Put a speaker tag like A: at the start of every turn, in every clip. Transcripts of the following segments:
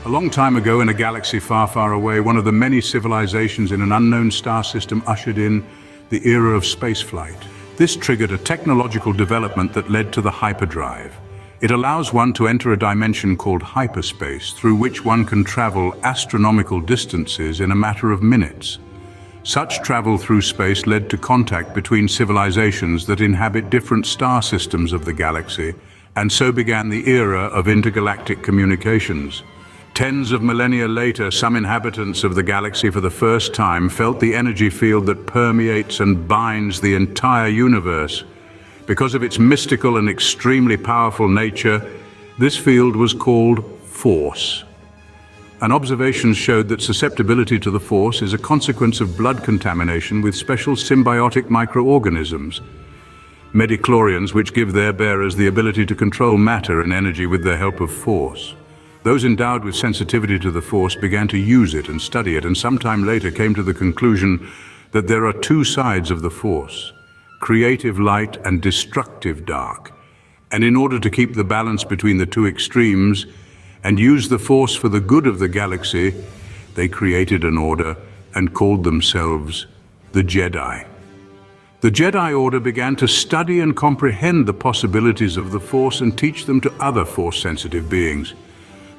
A: A long time ago, in a galaxy far, far away, one of the many civilizations in an unknown star system ushered in the era of spaceflight. This triggered a technological development that led to the hyperdrive. It allows one to enter a dimension called hyperspace, through which one can travel astronomical distances in a matter of minutes. Such travel through space led to contact between civilizations that inhabit different star systems of the galaxy, and so began the era of intergalactic communications. Tens of millennia later, some inhabitants of the galaxy for the first time felt the energy field that permeates and binds the entire universe. Because of its mystical and extremely powerful nature, this field was called Force. And observations showed that susceptibility to the Force is a consequence of blood contamination with special symbiotic microorganisms, midichlorians, which give their bearers the ability to control matter and energy with the help of Force. Those endowed with sensitivity to the Force began to use it and study it, and sometime later came to the conclusion that there are two sides of the Force: creative light and destructive dark. And in order to keep the balance between the two extremes and use the Force for the good of the galaxy, they created an order and called themselves the Jedi. The Jedi Order began to study and comprehend the possibilities of the Force and teach them to other Force-sensitive beings.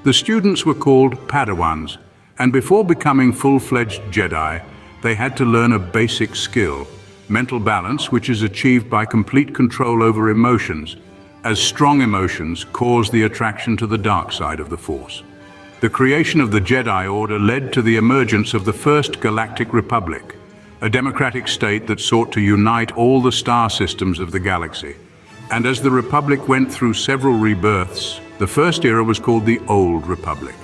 A: The students were called Padawans, and before becoming full-fledged Jedi, they had to learn a basic skill: mental balance, which is achieved by complete control over emotions, as strong emotions cause the attraction to the dark side of the Force. The creation of the Jedi Order led to the emergence of the First Galactic Republic, a democratic state that sought to unite all the star systems of the galaxy. And as the Republic went through several rebirths, the first era was called the Old Republic.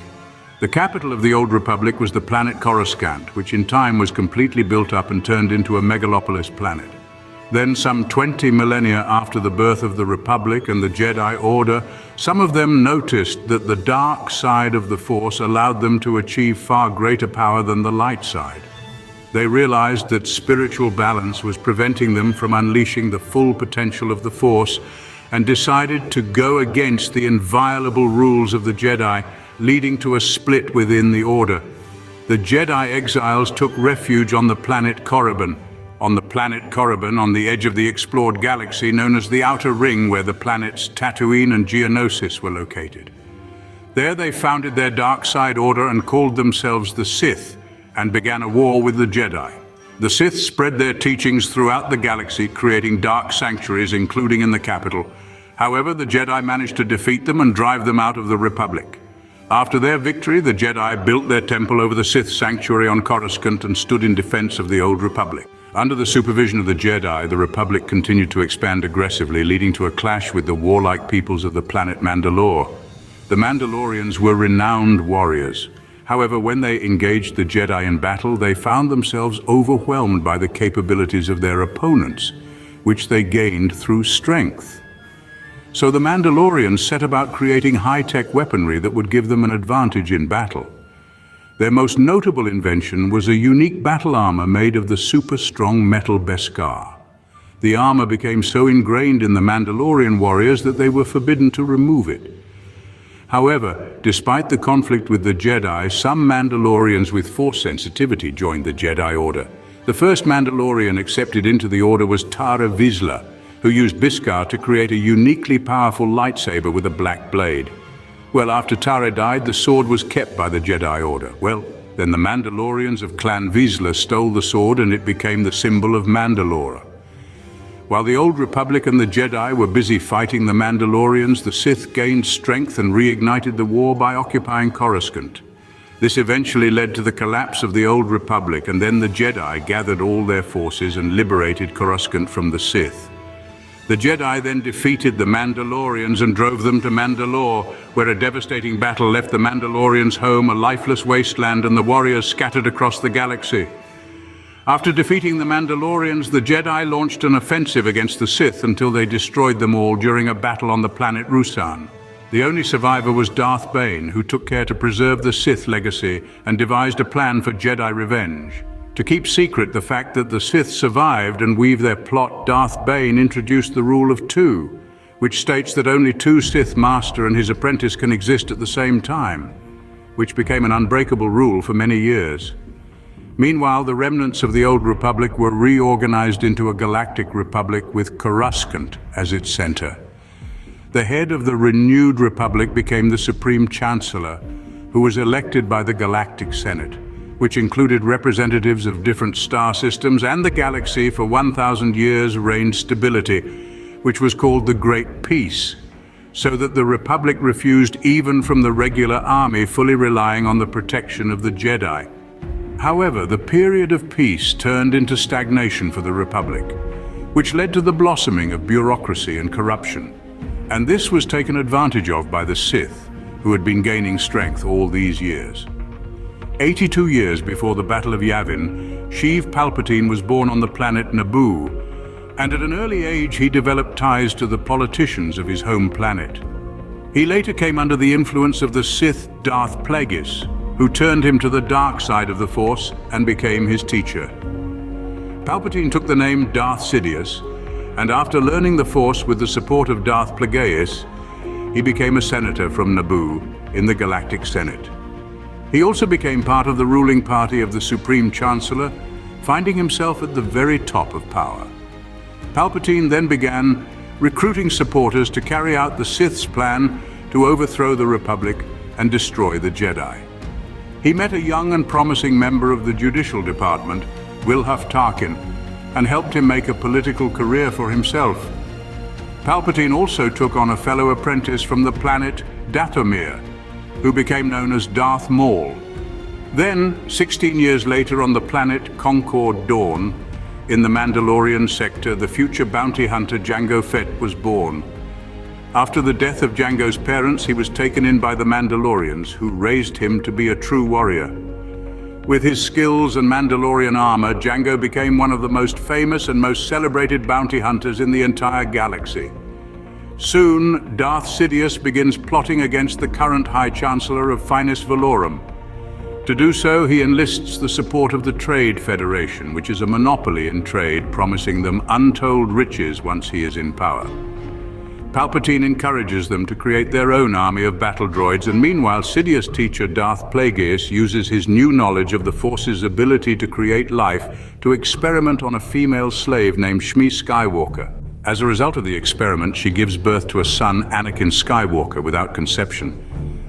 A: The capital of the Old Republic was the planet Coruscant, which in time was completely built up and turned into a megalopolis planet. Then, some 20 millennia after the birth of the Republic and the Jedi Order, some of them noticed that the dark side of the Force allowed them to achieve far greater power than the light side. They realized that spiritual balance was preventing them from unleashing the full potential of the Force, and decided to go against the inviolable rules of the Jedi, leading to a split within the Order. The Jedi exiles took refuge on the planet Korriban. On the planet Korriban, on the edge of the explored galaxy known as the Outer Ring, where the planets Tatooine and Geonosis were located. There they founded their dark side order and called themselves the Sith, and began a war with the Jedi. The Sith spread their teachings throughout the galaxy, creating dark sanctuaries, including in the capital. However, the Jedi managed to defeat them and drive them out of the Republic. After their victory, the Jedi built their temple over the Sith sanctuary on Coruscant and stood in defense of the Old Republic. Under the supervision of the Jedi, the Republic continued to expand aggressively, leading to a clash with the warlike peoples of the planet Mandalore. The Mandalorians were renowned warriors. However, when they engaged the Jedi in battle, they found themselves overwhelmed by the capabilities of their opponents, which they gained through strength. So the Mandalorians set about creating high-tech weaponry that would give them an advantage in battle. Their most notable invention was a unique battle armor made of the super-strong metal Beskar. The armor became so ingrained in the Mandalorian warriors that they were forbidden to remove it. However, despite the conflict with the Jedi, some Mandalorians with Force sensitivity joined the Jedi Order. The first Mandalorian accepted into the Order was Tara Vizsla, who used Beskar to create a uniquely powerful lightsaber with a black blade. Well, after Tara died, the sword was kept by the Jedi Order. Well, then the Mandalorians of Clan Vizsla stole the sword and it became the symbol of Mandalore. While the Old Republic and the Jedi were busy fighting the Mandalorians, the Sith gained strength and reignited the war by occupying Coruscant. This eventually led to the collapse of the Old Republic, and then the Jedi gathered all their forces and liberated Coruscant from the Sith. The Jedi then defeated the Mandalorians and drove them to Mandalore, where a devastating battle left the Mandalorians' home a lifeless wasteland and the warriors scattered across the galaxy. After defeating the Mandalorians, the Jedi launched an offensive against the Sith until they destroyed them all during a battle on the planet Ruusan. The only survivor was Darth Bane, who took care to preserve the Sith legacy and devised a plan for Jedi revenge. To keep secret the fact that the Sith survived and weave their plot, Darth Bane introduced the rule of two, which states that only two Sith Master and his apprentice can exist at the same time. which became an unbreakable rule for many years. Meanwhile, the remnants of the old republic were reorganized into a galactic republic with Coruscant as its center. The head of the renewed republic became the Supreme Chancellor, who was elected by the Galactic Senate, which included representatives of different star systems, and the galaxy for 1,000 years reigned stability, which was called the Great Peace, so that the Republic refused even from the regular army, fully relying on the protection of the Jedi. However, the period of peace turned into stagnation for the Republic, which led to the blossoming of bureaucracy and corruption. And this was taken advantage of by the Sith, who had been gaining strength all these years. 82 years before the Battle of Yavin, Sheev Palpatine was born on the planet Naboo, and at an early age he developed ties to the politicians of his home planet. He later came under the influence of the Sith Darth Plagueis, who turned him to the dark side of the Force and became his teacher. Palpatine took the name Darth Sidious, and after learning the Force with the support of Darth Plagueis, he became a senator from Naboo in the Galactic Senate. He also became part of the ruling party of the Supreme Chancellor, finding himself at the very top of power. Palpatine then began recruiting supporters to carry out the Sith's plan to overthrow the Republic and destroy the Jedi. He met a young and promising member of the Judicial Department, Wilhuff Tarkin, and helped him make a political career for himself. Palpatine also took on a fellow apprentice from the planet Dathomir, who became known as Darth Maul. Then, 16 years later on the planet Concord Dawn, in the Mandalorian sector, the future bounty hunter Jango Fett was born. After the death of Jango's parents, he was taken in by the Mandalorians, who raised him to be a true warrior. With his skills and Mandalorian armor, Jango became one of the most famous and most celebrated bounty hunters in the entire galaxy. Soon, Darth Sidious begins plotting against the current High Chancellor of Finis Valorum. To do so, he enlists the support of the Trade Federation, which is a monopoly in trade, promising them untold riches once he is in power. Palpatine encourages them to create their own army of battle droids, and meanwhile Sidious' teacher Darth Plagueis uses his new knowledge of the Force's ability to create life to experiment on a female slave named Shmi Skywalker. As a result of the experiment, she gives birth to a son, Anakin Skywalker, without conception.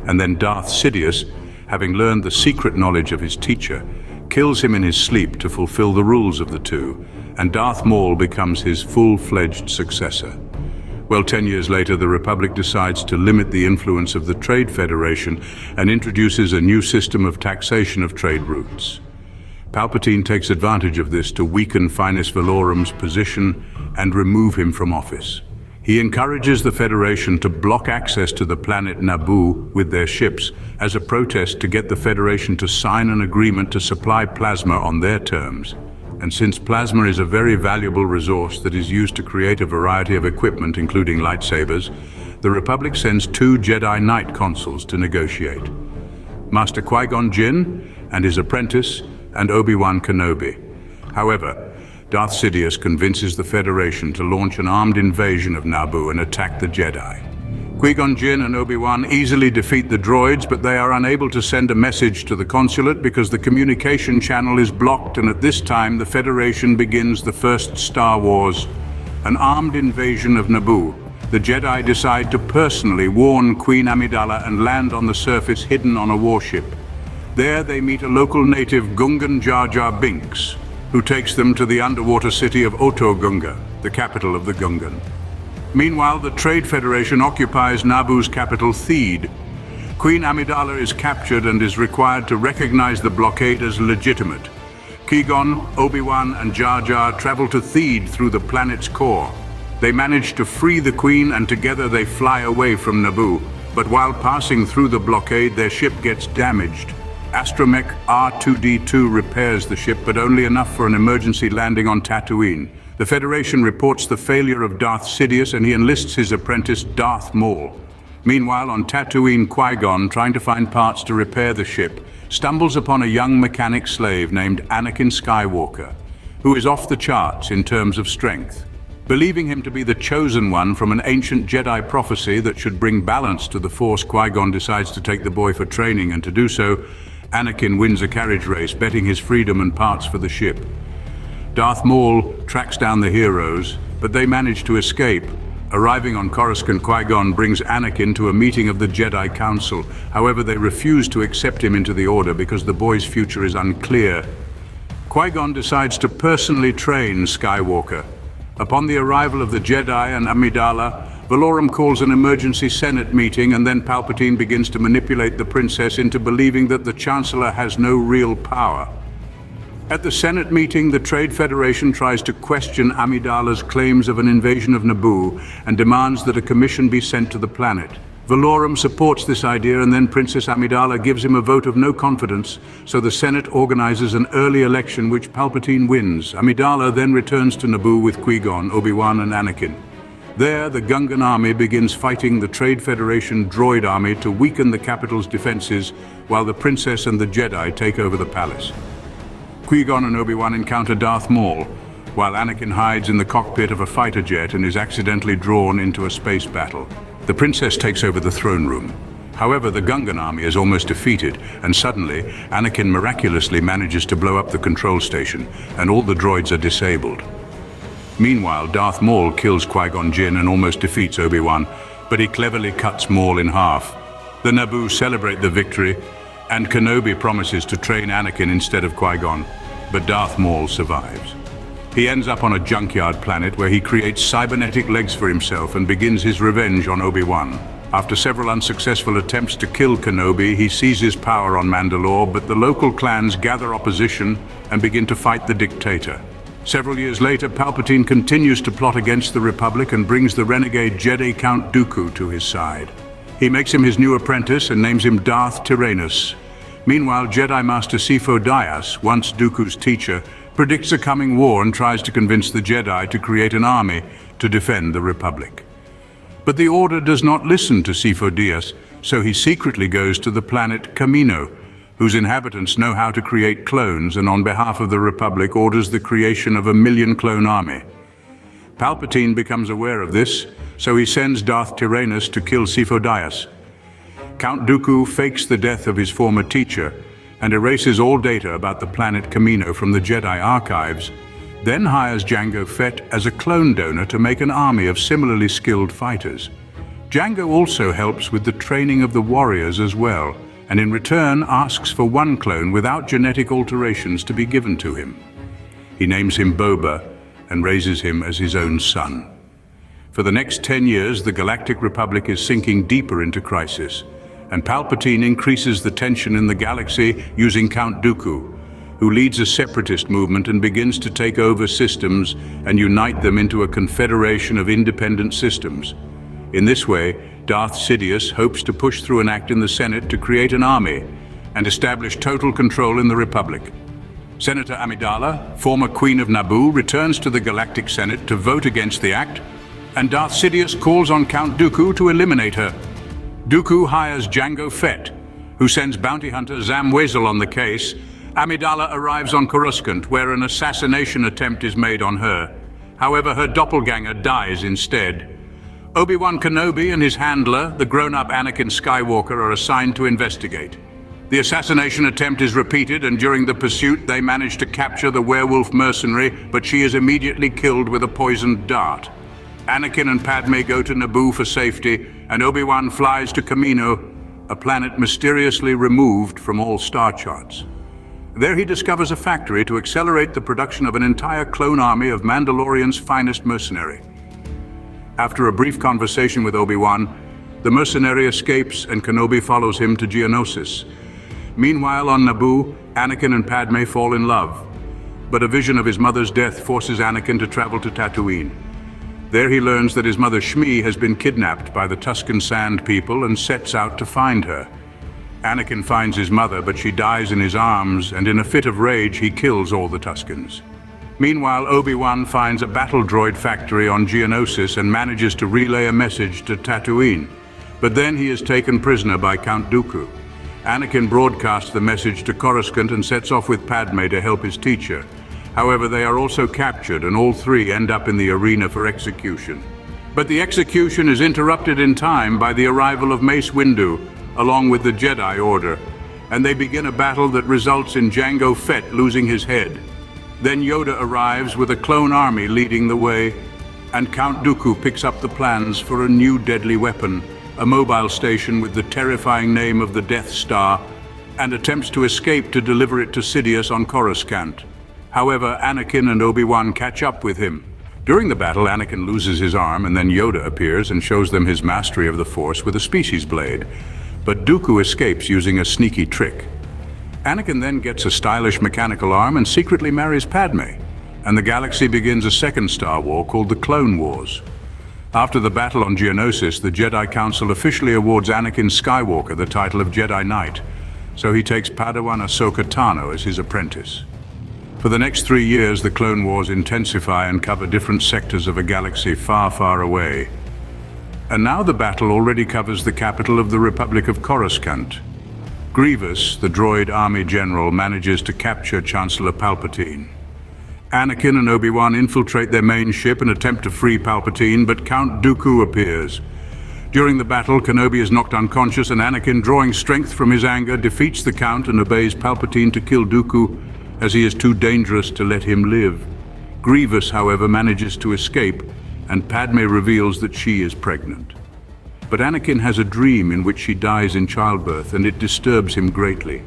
A: And then Darth Sidious, having learned the secret knowledge of his teacher, kills him in his sleep to fulfill the rules of the two, and Darth Maul becomes his full-fledged successor. Well, 10 years later, the Republic decides to limit the influence of the Trade Federation and introduces a new system of taxation of trade routes. Palpatine takes advantage of this to weaken Finis Valorum's position and remove him from office. He encourages the Federation to block access to the planet Naboo with their ships as a protest to get the Federation to sign an agreement to supply plasma on their terms. And since plasma is a very valuable resource that is used to create a variety of equipment, including lightsabers, the Republic sends 2 Jedi Knight consuls to negotiate: Master Qui-Gon Jinn and his apprentice, and Obi-Wan Kenobi. However, Darth Sidious convinces the Federation to launch an armed invasion of Naboo and attack the Jedi. Qui-Gon Jinn and Obi-Wan easily defeat the droids, but they are unable to send a message to the consulate because the communication channel is blocked, and at this time the Federation begins the first Star Wars, an armed invasion of Naboo. The Jedi decide to personally warn Queen Amidala and land on the surface hidden on a warship. There they meet a local native, Gungan Jar Jar Binks, who takes them to the underwater city of Oto Gunga, the capital of the Gungan. Meanwhile, the Trade Federation occupies Naboo's capital, Theed. Queen Amidala is captured and is required to recognize the blockade as legitimate. Qui-Gon, Obi-Wan, and Jar Jar travel to Theed through the planet's core. They manage to free the Queen, and together they fly away from Naboo. But while passing through the blockade, their ship gets damaged. Astromech R2-D2 repairs the ship, but only enough for an emergency landing on Tatooine. The Federation reports the failure of Darth Sidious, and he enlists his apprentice Darth Maul. Meanwhile, on Tatooine, Qui-Gon, trying to find parts to repair the ship, stumbles upon a young mechanic slave named Anakin Skywalker, who is off the charts in terms of strength. Believing him to be the chosen one from an ancient Jedi prophecy that should bring balance to the Force, Qui-Gon decides to take the boy for training, and to do so, Anakin wins a carriage race, betting his freedom and parts for the ship. Darth Maul tracks down the heroes, but they manage to escape. Arriving on Coruscant, Qui-Gon brings Anakin to a meeting of the Jedi Council. However, they refuse to accept him into the Order because the boy's future is unclear. Qui-Gon decides to personally train Skywalker. Upon the arrival of the Jedi and Amidala, Valorum calls an emergency Senate meeting, and then Palpatine begins to manipulate the princess into believing that the Chancellor has no real power. At the Senate meeting, the Trade Federation tries to question Amidala's claims of an invasion of Naboo and demands that a commission be sent to the planet. Valorum supports this idea, and then Princess Amidala gives him a vote of no confidence, so the Senate organizes an early election which Palpatine wins. Amidala then returns to Naboo with Qui-Gon, Obi-Wan and Anakin. There, the Gungan army begins fighting the Trade Federation droid army to weaken the capital's defenses, while the princess and the Jedi take over the palace. Qui-Gon and Obi-Wan encounter Darth Maul, while Anakin hides in the cockpit of a fighter jet and is accidentally drawn into a space battle. The princess takes over the throne room. However, the Gungan army is almost defeated, and suddenly, Anakin miraculously manages to blow up the control station, and all the droids are disabled. Meanwhile, Darth Maul kills Qui-Gon Jinn and almost defeats Obi-Wan, but he cleverly cuts Maul in half. The Naboo celebrate the victory, and Kenobi promises to train Anakin instead of Qui-Gon, but Darth Maul survives. He ends up on a junkyard planet where he creates cybernetic legs for himself and begins his revenge on Obi-Wan. After several unsuccessful attempts to kill Kenobi, he seizes power on Mandalore, but the local clans gather opposition and begin to fight the dictator. Several years later, Palpatine continues to plot against the Republic and brings the renegade Jedi Count Dooku to his side. He makes him his new apprentice and names him Darth Tyrannus. Meanwhile, Jedi Master Sifo Dyas, once Dooku's teacher, predicts a coming war and tries to convince the Jedi to create an army to defend the Republic. But the Order does not listen to Sifo Dyas, so he secretly goes to the planet Kamino, whose inhabitants know how to create clones, and on behalf of the Republic orders the creation of a 1,000,000 clone army. Palpatine becomes aware of this, so he sends Darth Tyrannus to kill Sifo Dyas. Count Dooku fakes the death of his former teacher and erases all data about the planet Kamino from the Jedi archives, then hires Jango Fett as a clone donor to make an army of similarly skilled fighters. Jango also helps with the training of the warriors as well, and in return asks for one clone without genetic alterations to be given to him. He names him Boba and raises him as his own son. For the next 10 years, the Galactic Republic is sinking deeper into crisis, and Palpatine increases the tension in the galaxy using Count Dooku, who leads a separatist movement and begins to take over systems and unite them into a confederation of independent systems. In this way, Darth Sidious hopes to push through an act in the Senate to create an army and establish total control in the Republic. Senator Amidala, former Queen of Naboo, returns to the Galactic Senate to vote against the act, and Darth Sidious calls on Count Dooku to eliminate her. Dooku hires Jango Fett, who sends bounty hunter Zam Wesell on the case. Amidala arrives on Coruscant, where an assassination attempt is made on her. However, her doppelganger dies instead. Obi-Wan Kenobi and his handler, the grown-up Anakin Skywalker, are assigned to investigate. The assassination attempt is repeated, and during the pursuit, they manage to capture the werewolf mercenary, but she is immediately killed with a poisoned dart. Anakin and Padme go to Naboo for safety, and Obi-Wan flies to Kamino, a planet mysteriously removed from all star charts. There he discovers a factory to accelerate the production of an entire clone army of Mandalorian's finest mercenary. After a brief conversation with Obi-Wan, the mercenary escapes and Kenobi follows him to Geonosis. Meanwhile, on Naboo, Anakin and Padme fall in love, but a vision of his mother's death forces Anakin to travel to Tatooine. There he learns that his mother Shmi has been kidnapped by the Tusken Sand people and sets out to find her. Anakin finds his mother, but she dies in his arms, and in a fit of rage, he kills all the Tuskens. Meanwhile, Obi-Wan finds a battle droid factory on Geonosis and manages to relay a message to Tatooine. But then he is taken prisoner by Count Dooku. Anakin broadcasts the message to Coruscant and sets off with Padme to help his teacher. However, they are also captured, and all three end up in the arena for execution. But the execution is interrupted in time by the arrival of Mace Windu, along with the Jedi Order, and they begin a battle that results in Jango Fett losing his head. Then Yoda arrives with a clone army leading the way, and Count Dooku picks up the plans for a new deadly weapon, a mobile station with the terrifying name of the Death Star, and attempts to escape to deliver it to Sidious on Coruscant. However, Anakin and Obi-Wan catch up with him. During the battle, Anakin loses his arm, and then Yoda appears and shows them his mastery of the Force with a species blade. But Dooku escapes using a sneaky trick. Anakin then gets a stylish mechanical arm and secretly marries Padme, and the galaxy begins a second Star War called the Clone Wars. After the battle on Geonosis, the Jedi Council officially awards Anakin Skywalker the title of Jedi Knight, so he takes Padawan Ahsoka Tano as his apprentice. For the next 3 years, the Clone Wars intensify and cover different sectors of a galaxy far, far away. And now the battle already covers the capital of the Republic of Coruscant. Grievous, the droid army general, manages to capture Chancellor Palpatine. Anakin and Obi-Wan infiltrate their main ship and attempt to free Palpatine, but Count Dooku appears. During the battle, Kenobi is knocked unconscious, and Anakin, drawing strength from his anger, defeats the Count and obeys Palpatine to kill Dooku, as he is too dangerous to let him live. Grievous, however, manages to escape, and Padme reveals that she is pregnant. But Anakin has a dream in which she dies in childbirth, and it disturbs him greatly.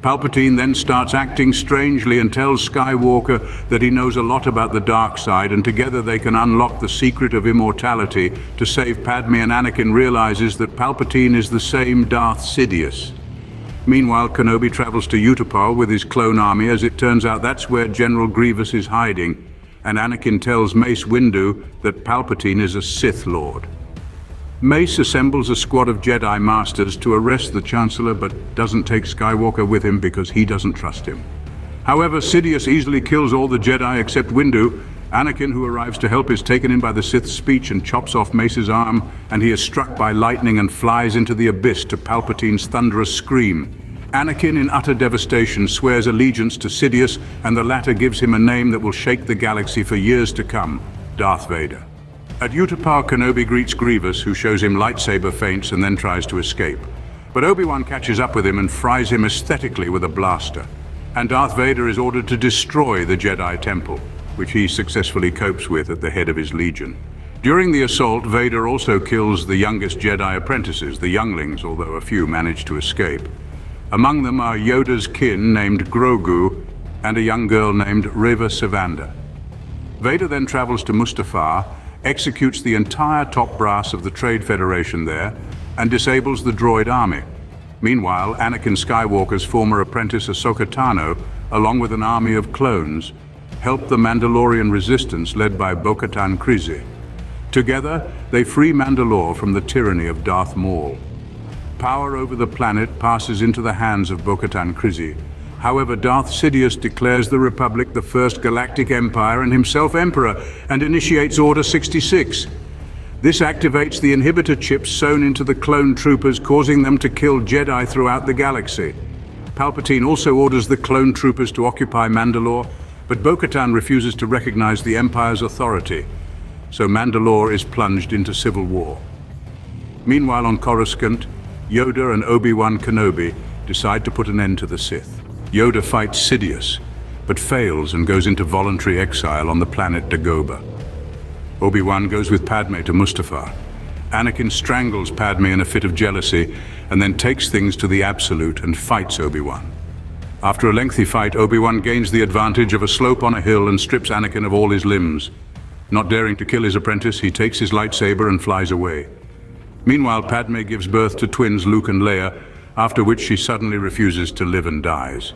A: Palpatine then starts acting strangely and tells Skywalker that he knows a lot about the dark side, and together they can unlock the secret of immortality. To save Padme, and Anakin realizes that Palpatine is the same Darth Sidious. Meanwhile, Kenobi travels to Utapau with his clone army, as it turns out that's where General Grievous is hiding, and Anakin tells Mace Windu that Palpatine is a Sith Lord. Mace assembles a squad of Jedi Masters to arrest the Chancellor, but doesn't take Skywalker with him because he doesn't trust him. However, Sidious easily kills all the Jedi except Windu. Anakin, who arrives to help, is taken in by the Sith's speech and chops off Mace's arm, and he is struck by lightning and flies into the abyss to Palpatine's thunderous scream. Anakin, in utter devastation, swears allegiance to Sidious, and the latter gives him a name that will shake the galaxy for years to come: Darth Vader. At Utapau, Kenobi greets Grievous, who shows him lightsaber feints and then tries to escape. But Obi-Wan catches up with him and fries him aesthetically with a blaster. And Darth Vader is ordered to destroy the Jedi Temple, which he successfully copes with at the head of his legion. During the assault, Vader also kills the youngest Jedi apprentices, the younglings, although a few manage to escape. Among them are Yoda's kin named Grogu and a young girl named Reva Savanda. Vader then travels to Mustafar, executes the entire top brass of the Trade Federation there, and disables the droid army. Meanwhile, Anakin Skywalker's former apprentice Ahsoka Tano, along with an army of clones, help the Mandalorian resistance led by Bo-Katan Kryze. Together, they free Mandalore from the tyranny of Darth Maul. Power over the planet passes into the hands of Bo-Katan Kryze. However, Darth Sidious declares the Republic the first galactic empire and himself emperor, and initiates Order 66. This activates the inhibitor chips sewn into the clone troopers, causing them to kill Jedi throughout the galaxy. Palpatine also orders the clone troopers to occupy Mandalore, but Bo-Katan refuses to recognize the Empire's authority, so Mandalore is plunged into civil war. Meanwhile, on Coruscant, Yoda and Obi-Wan Kenobi decide to put an end to the Sith. Yoda fights Sidious, but fails and goes into voluntary exile on the planet Dagobah. Obi-Wan goes with Padme to Mustafar. Anakin strangles Padme in a fit of jealousy, and then takes things to the Absolute and fights Obi-Wan. After a lengthy fight, Obi-Wan gains the advantage of a slope on a hill and strips Anakin of all his limbs. Not daring to kill his apprentice, he takes his lightsaber and flies away. Meanwhile, Padme gives birth to twins Luke and Leia, after which she suddenly refuses to live and dies.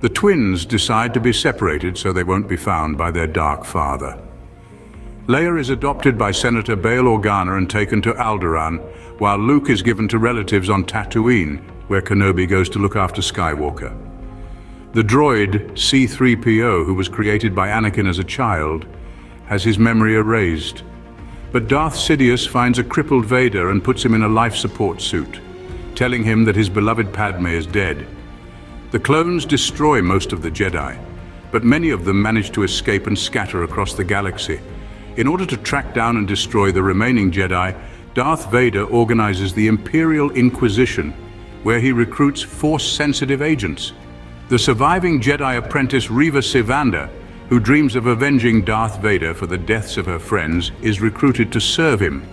A: The twins decide to be separated so they won't be found by their dark father. Leia is adopted by Senator Bail Organa and taken to Alderaan, while Luke is given to relatives on Tatooine, where Kenobi goes to look after Skywalker. The droid C-3PO, who was created by Anakin as a child, has his memory erased. But Darth Sidious finds a crippled Vader and puts him in a life support suit, telling him that his beloved Padme is dead. The clones destroy most of the Jedi, but many of them manage to escape and scatter across the galaxy. In order to track down and destroy the remaining Jedi, Darth Vader organizes the Imperial Inquisition, where he recruits Force-sensitive agents. The surviving Jedi apprentice Reva Sivanda, who dreams of avenging Darth Vader for the deaths of her friends, is recruited to serve him.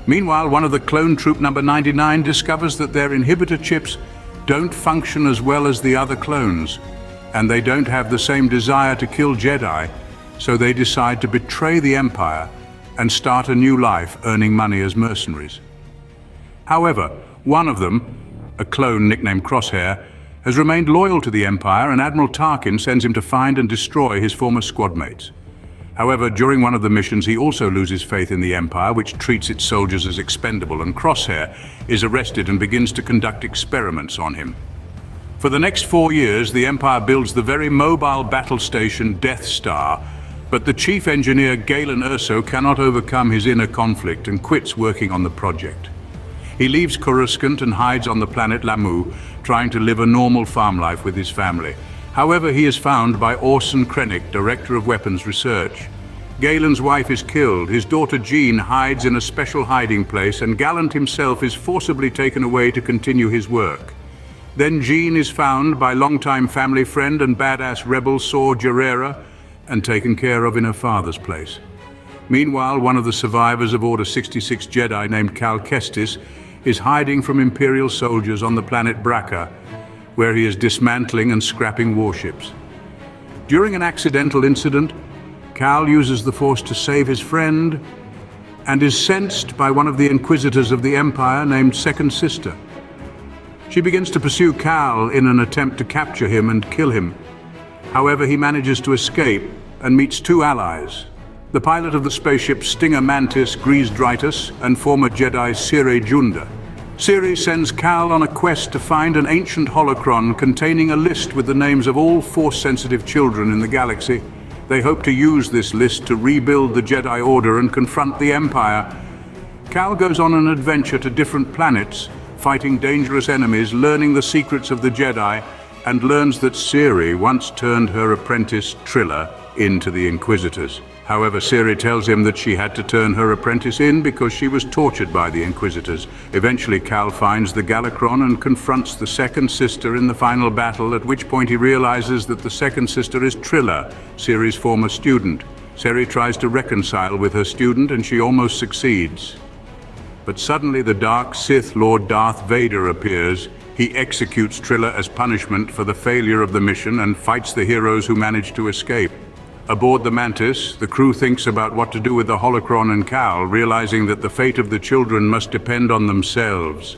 A: Meanwhile, one of the clone troop number 99 discovers that their inhibitor chips don't function as well as the other clones, and they don't have the same desire to kill Jedi, so they decide to betray the Empire and start a new life earning money as mercenaries. However, one of them, a clone nicknamed Crosshair, has remained loyal to the Empire, and Admiral Tarkin sends him to find and destroy his former squad mates. However, during one of the missions, he also loses faith in the Empire, which treats its soldiers as expendable, and Crosshair is arrested and begins to conduct experiments on him. For the next 4 years, the Empire builds the very mobile battle station Death Star, but the chief engineer Galen Erso cannot overcome his inner conflict and quits working on the project. He leaves Coruscant and hides on the planet Lamu, trying to live a normal farm life with his family. However, he is found by Orson Krennic, director of weapons research. Galen's wife is killed, his daughter Jean hides in a special hiding place, and Gallant himself is forcibly taken away to continue his work. Then Jean is found by longtime family friend and badass rebel Saw Gerrera and taken care of in her father's place. Meanwhile, one of the survivors of Order 66 Jedi named Cal Kestis is hiding from Imperial soldiers on the planet Braca, where he is dismantling and scrapping warships. During an accidental incident, Cal uses the Force to save his friend and is sensed by one of the Inquisitors of the Empire named Second Sister. She begins to pursue Cal in an attempt to capture him and kill him. However, he manages to escape and meets 2 allies, the pilot of the spaceship Stinger Mantis Grease Dritus and former Jedi Cere Junda. Cere sends Cal on a quest to find an ancient holocron containing a list with the names of all Force-sensitive children in the galaxy. They hope to use this list to rebuild the Jedi Order and confront the Empire. Cal goes on an adventure to different planets, fighting dangerous enemies, learning the secrets of the Jedi, and learns that Cere once turned her apprentice Trilla into the Inquisitors. However, Cere tells him that she had to turn her apprentice in because she was tortured by the Inquisitors. Eventually, Cal finds the Galakrond and confronts the Second Sister in the final battle, at which point he realizes that the Second Sister is Trilla, Cere's former student. Cere tries to reconcile with her student and she almost succeeds. But suddenly the dark Sith Lord Darth Vader appears. He executes Trilla as punishment for the failure of the mission and fights the heroes who manage to escape. Aboard the Mantis, the crew thinks about what to do with the holocron, and Cal, realizing that the fate of the children must depend on themselves,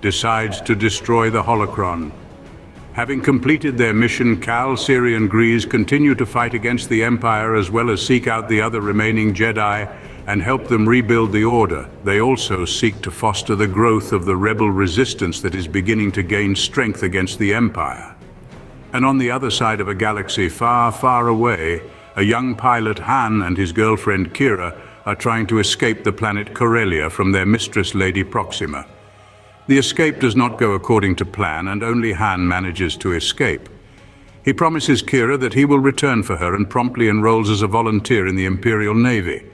A: decides to destroy the holocron. Having completed their mission, Cal, Cere, and Grease continue to fight against the Empire as well as seek out the other remaining Jedi and help them rebuild the Order. They also seek to foster the growth of the rebel resistance that is beginning to gain strength against the Empire. And on the other side of a galaxy far, far away, a young pilot, Han, and his girlfriend, Kira, are trying to escape the planet Corellia from their mistress, Lady Proxima. The escape does not go according to plan, and only Han manages to escape. He promises Kira that he will return for her and promptly enrolls as a volunteer in the Imperial Navy.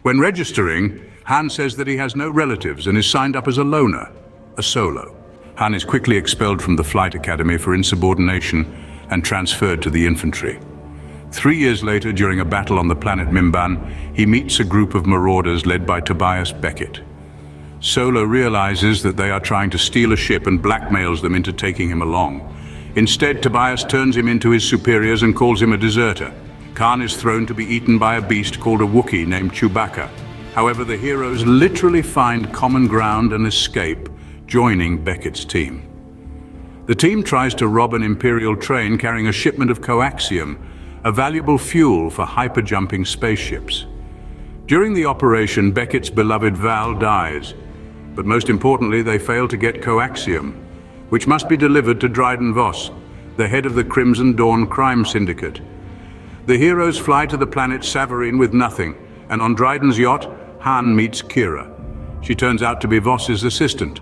A: When registering, Han says that he has no relatives and is signed up as a loner, a solo. Han is quickly expelled from the Flight Academy for insubordination and transferred to the infantry. 3 years later, during a battle on the planet Mimban, he meets a group of marauders led by Tobias Beckett. Solo realizes that they are trying to steal a ship and blackmails them into taking him along. Instead, Tobias turns him into his superiors and calls him a deserter. Khan is thrown to be eaten by a beast called a Wookiee named Chewbacca. However, the heroes literally find common ground and escape, joining Beckett's team. The team tries to rob an Imperial train carrying a shipment of coaxium, a valuable fuel for hyperjumping spaceships. During the operation, Beckett's beloved Val dies, but most importantly, they fail to get coaxium, which must be delivered to Dryden Voss, the head of the Crimson Dawn crime syndicate. The heroes fly to the planet Savareen with nothing, and on Dryden's yacht, Han meets Kira. She turns out to be Voss's assistant.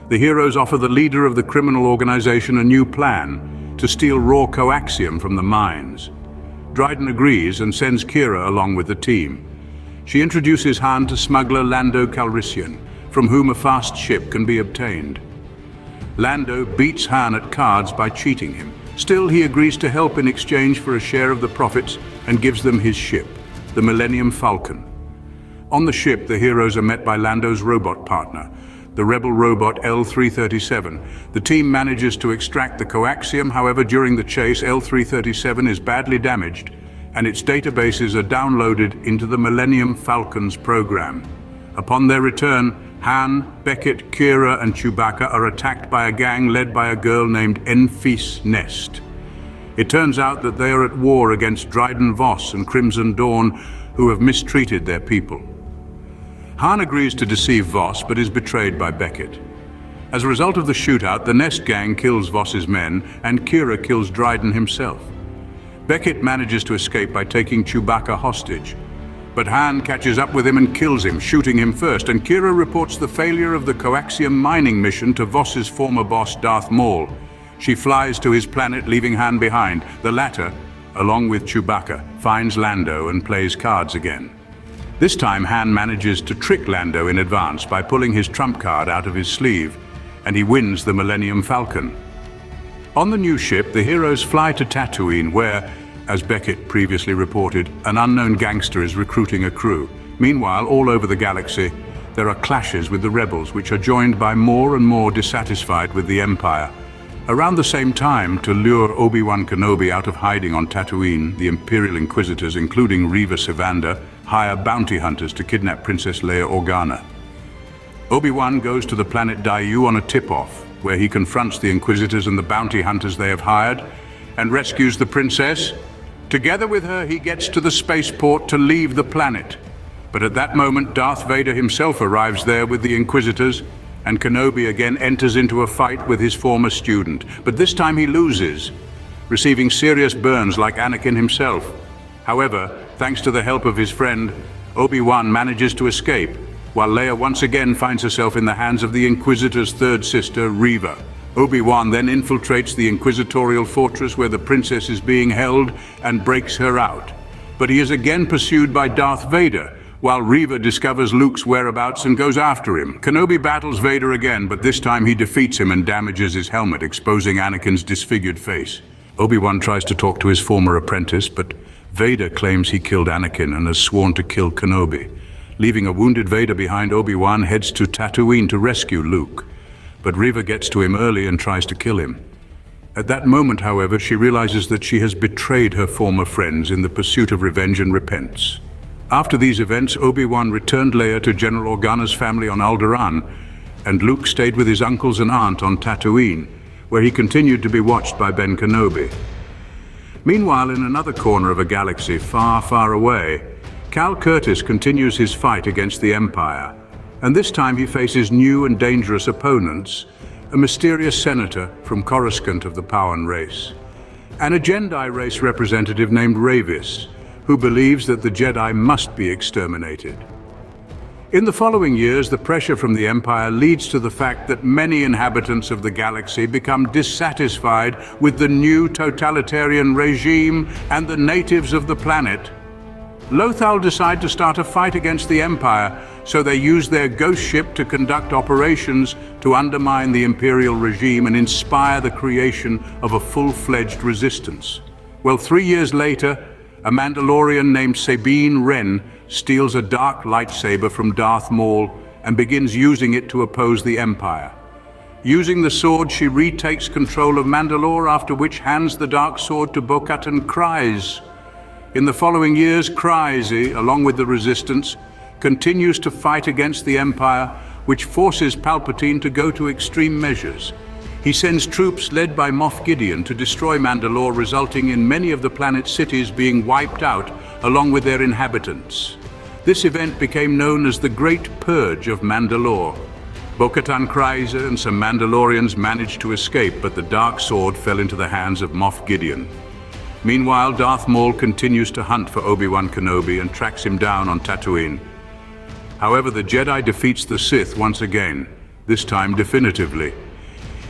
A: The heroes offer the leader of the criminal organization a new plan. to steal raw coaxium from the mines. Dryden agrees and sends Kira along with the team. She introduces Han to smuggler Lando Calrissian, from whom a fast ship can be obtained. Lando beats Han at cards by cheating him. Still, he agrees to help in exchange for a share of the profits and gives them his ship, the Millennium Falcon. On the ship, the heroes are met by Lando's robot partner, the rebel robot L-337. The team manages to extract the coaxium. However, during the chase, L-337 is badly damaged and its databases are downloaded into the Millennium Falcon's program. Upon their return, Han, Beckett, Kira, and Chewbacca are attacked by a gang led by a girl named Enfys Nest. It turns out that they are at war against Dryden Voss and Crimson Dawn, who have mistreated their people. Han agrees to deceive Voss, but is betrayed by Beckett. As a result of the shootout, the Nest gang kills Voss's men, and Kira kills Dryden himself. Beckett manages to escape by taking Chewbacca hostage. But Han catches up with him and kills him, shooting him first, and Kira reports the failure of the coaxium mining mission to Voss's former boss, Darth Maul. She flies to his planet, leaving Han behind. The latter, along with Chewbacca, finds Lando and plays cards again. This time, Han manages to trick Lando in advance by pulling his trump card out of his sleeve, and he wins the Millennium Falcon. On the new ship, the heroes fly to Tatooine, where, as Beckett previously reported, an unknown gangster is recruiting a crew. Meanwhile, all over the galaxy, there are clashes with the rebels, which are joined by more and more dissatisfied with the Empire. Around the same time, to lure Obi-Wan Kenobi out of hiding on Tatooine, the Imperial Inquisitors, including Reva Sevander, hire bounty hunters to kidnap Princess Leia Organa. Obi-Wan goes to the planet Daiyu on a tip-off, where he confronts the Inquisitors and the bounty hunters they have hired, and rescues the princess. Together with her, he gets to the spaceport to leave the planet. But at that moment, Darth Vader himself arrives there with the Inquisitors, and Kenobi again enters into a fight with his former student. But this time he loses, receiving serious burns like Anakin himself. However, thanks to the help of his friend, Obi-Wan manages to escape, while Leia once again finds herself in the hands of the Inquisitor's third sister, Reva. Obi-Wan then infiltrates the Inquisitorial fortress where the princess is being held and breaks her out. But he is again pursued by Darth Vader, while Reva discovers Luke's whereabouts and goes after him. Kenobi battles Vader again, but this time he defeats him and damages his helmet, exposing Anakin's disfigured face. Obi-Wan tries to talk to his former apprentice, but Vader claims he killed Anakin and has sworn to kill Kenobi. Leaving a wounded Vader behind, Obi-Wan heads to Tatooine to rescue Luke. But Reva gets to him early and tries to kill him. At that moment, however, she realizes that she has betrayed her former friends in the pursuit of revenge and repents. After these events, Obi-Wan returned Leia to General Organa's family on Alderaan, and Luke stayed with his uncles and aunt on Tatooine, where he continued to be watched by Ben Kenobi. Meanwhile, in another corner of a galaxy far, far away, Cal Curtis continues his fight against the Empire, and this time he faces new and dangerous opponents, a mysterious senator from Coruscant of the Pau'an race, and a Jedi race representative named Ravis, who believes that the Jedi must be exterminated. In the following years, the pressure from the Empire leads to the fact that many inhabitants of the galaxy become dissatisfied with the new totalitarian regime and the natives of the planet. Lothal decide to start a fight against the Empire, so they use their ghost ship to conduct operations to undermine the Imperial regime and inspire the creation of a full-fledged resistance. Well, 3 years later, a Mandalorian named Sabine Wren steals a dark lightsaber from Darth Maul and begins using it to oppose the Empire. Using the sword, she retakes control of Mandalore, after which hands the dark sword to Bo-Katan Kryze. In the following years, Kryze, along with the Resistance, continues to fight against the Empire, which forces Palpatine to go to extreme measures. He sends troops led by Moff Gideon to destroy Mandalore, resulting in many of the planet's cities being wiped out, along with their inhabitants. This event became known as the Great Purge of Mandalore. Bo-Katan Kryze and some Mandalorians managed to escape, but the dark sword fell into the hands of Moff Gideon. Meanwhile, Darth Maul continues to hunt for Obi-Wan Kenobi and tracks him down on Tatooine. However, the Jedi defeats the Sith once again, this time definitively.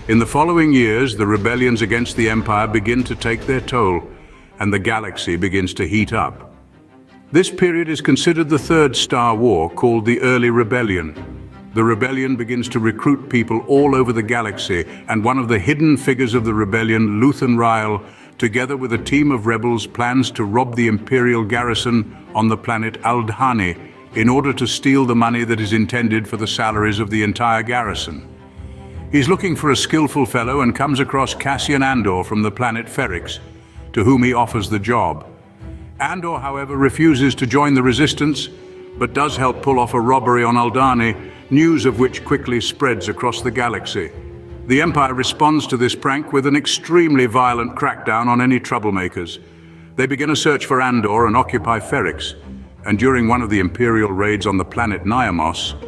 A: In the following years, the rebellions against the Empire begin to take their toll, and the galaxy begins to heat up. This period is considered the Third Star War, called the Early Rebellion. The rebellion begins to recruit people all over the galaxy, and one of the hidden figures of the rebellion, Luthen Rael, together with a team of rebels, plans to rob the Imperial garrison on the planet Aldhani in order to steal the money that is intended for the salaries of the entire garrison. He's looking for a skillful fellow and comes across Cassian Andor from the planet Ferrix, to whom he offers the job. Andor, however, refuses to join the resistance, but does help pull off a robbery on Aldhani, news of which quickly spreads across the galaxy. The Empire responds to this prank with an extremely violent crackdown on any troublemakers. They begin a search for Andor and occupy Ferrix, and during one of the Imperial raids on the planet Niamos,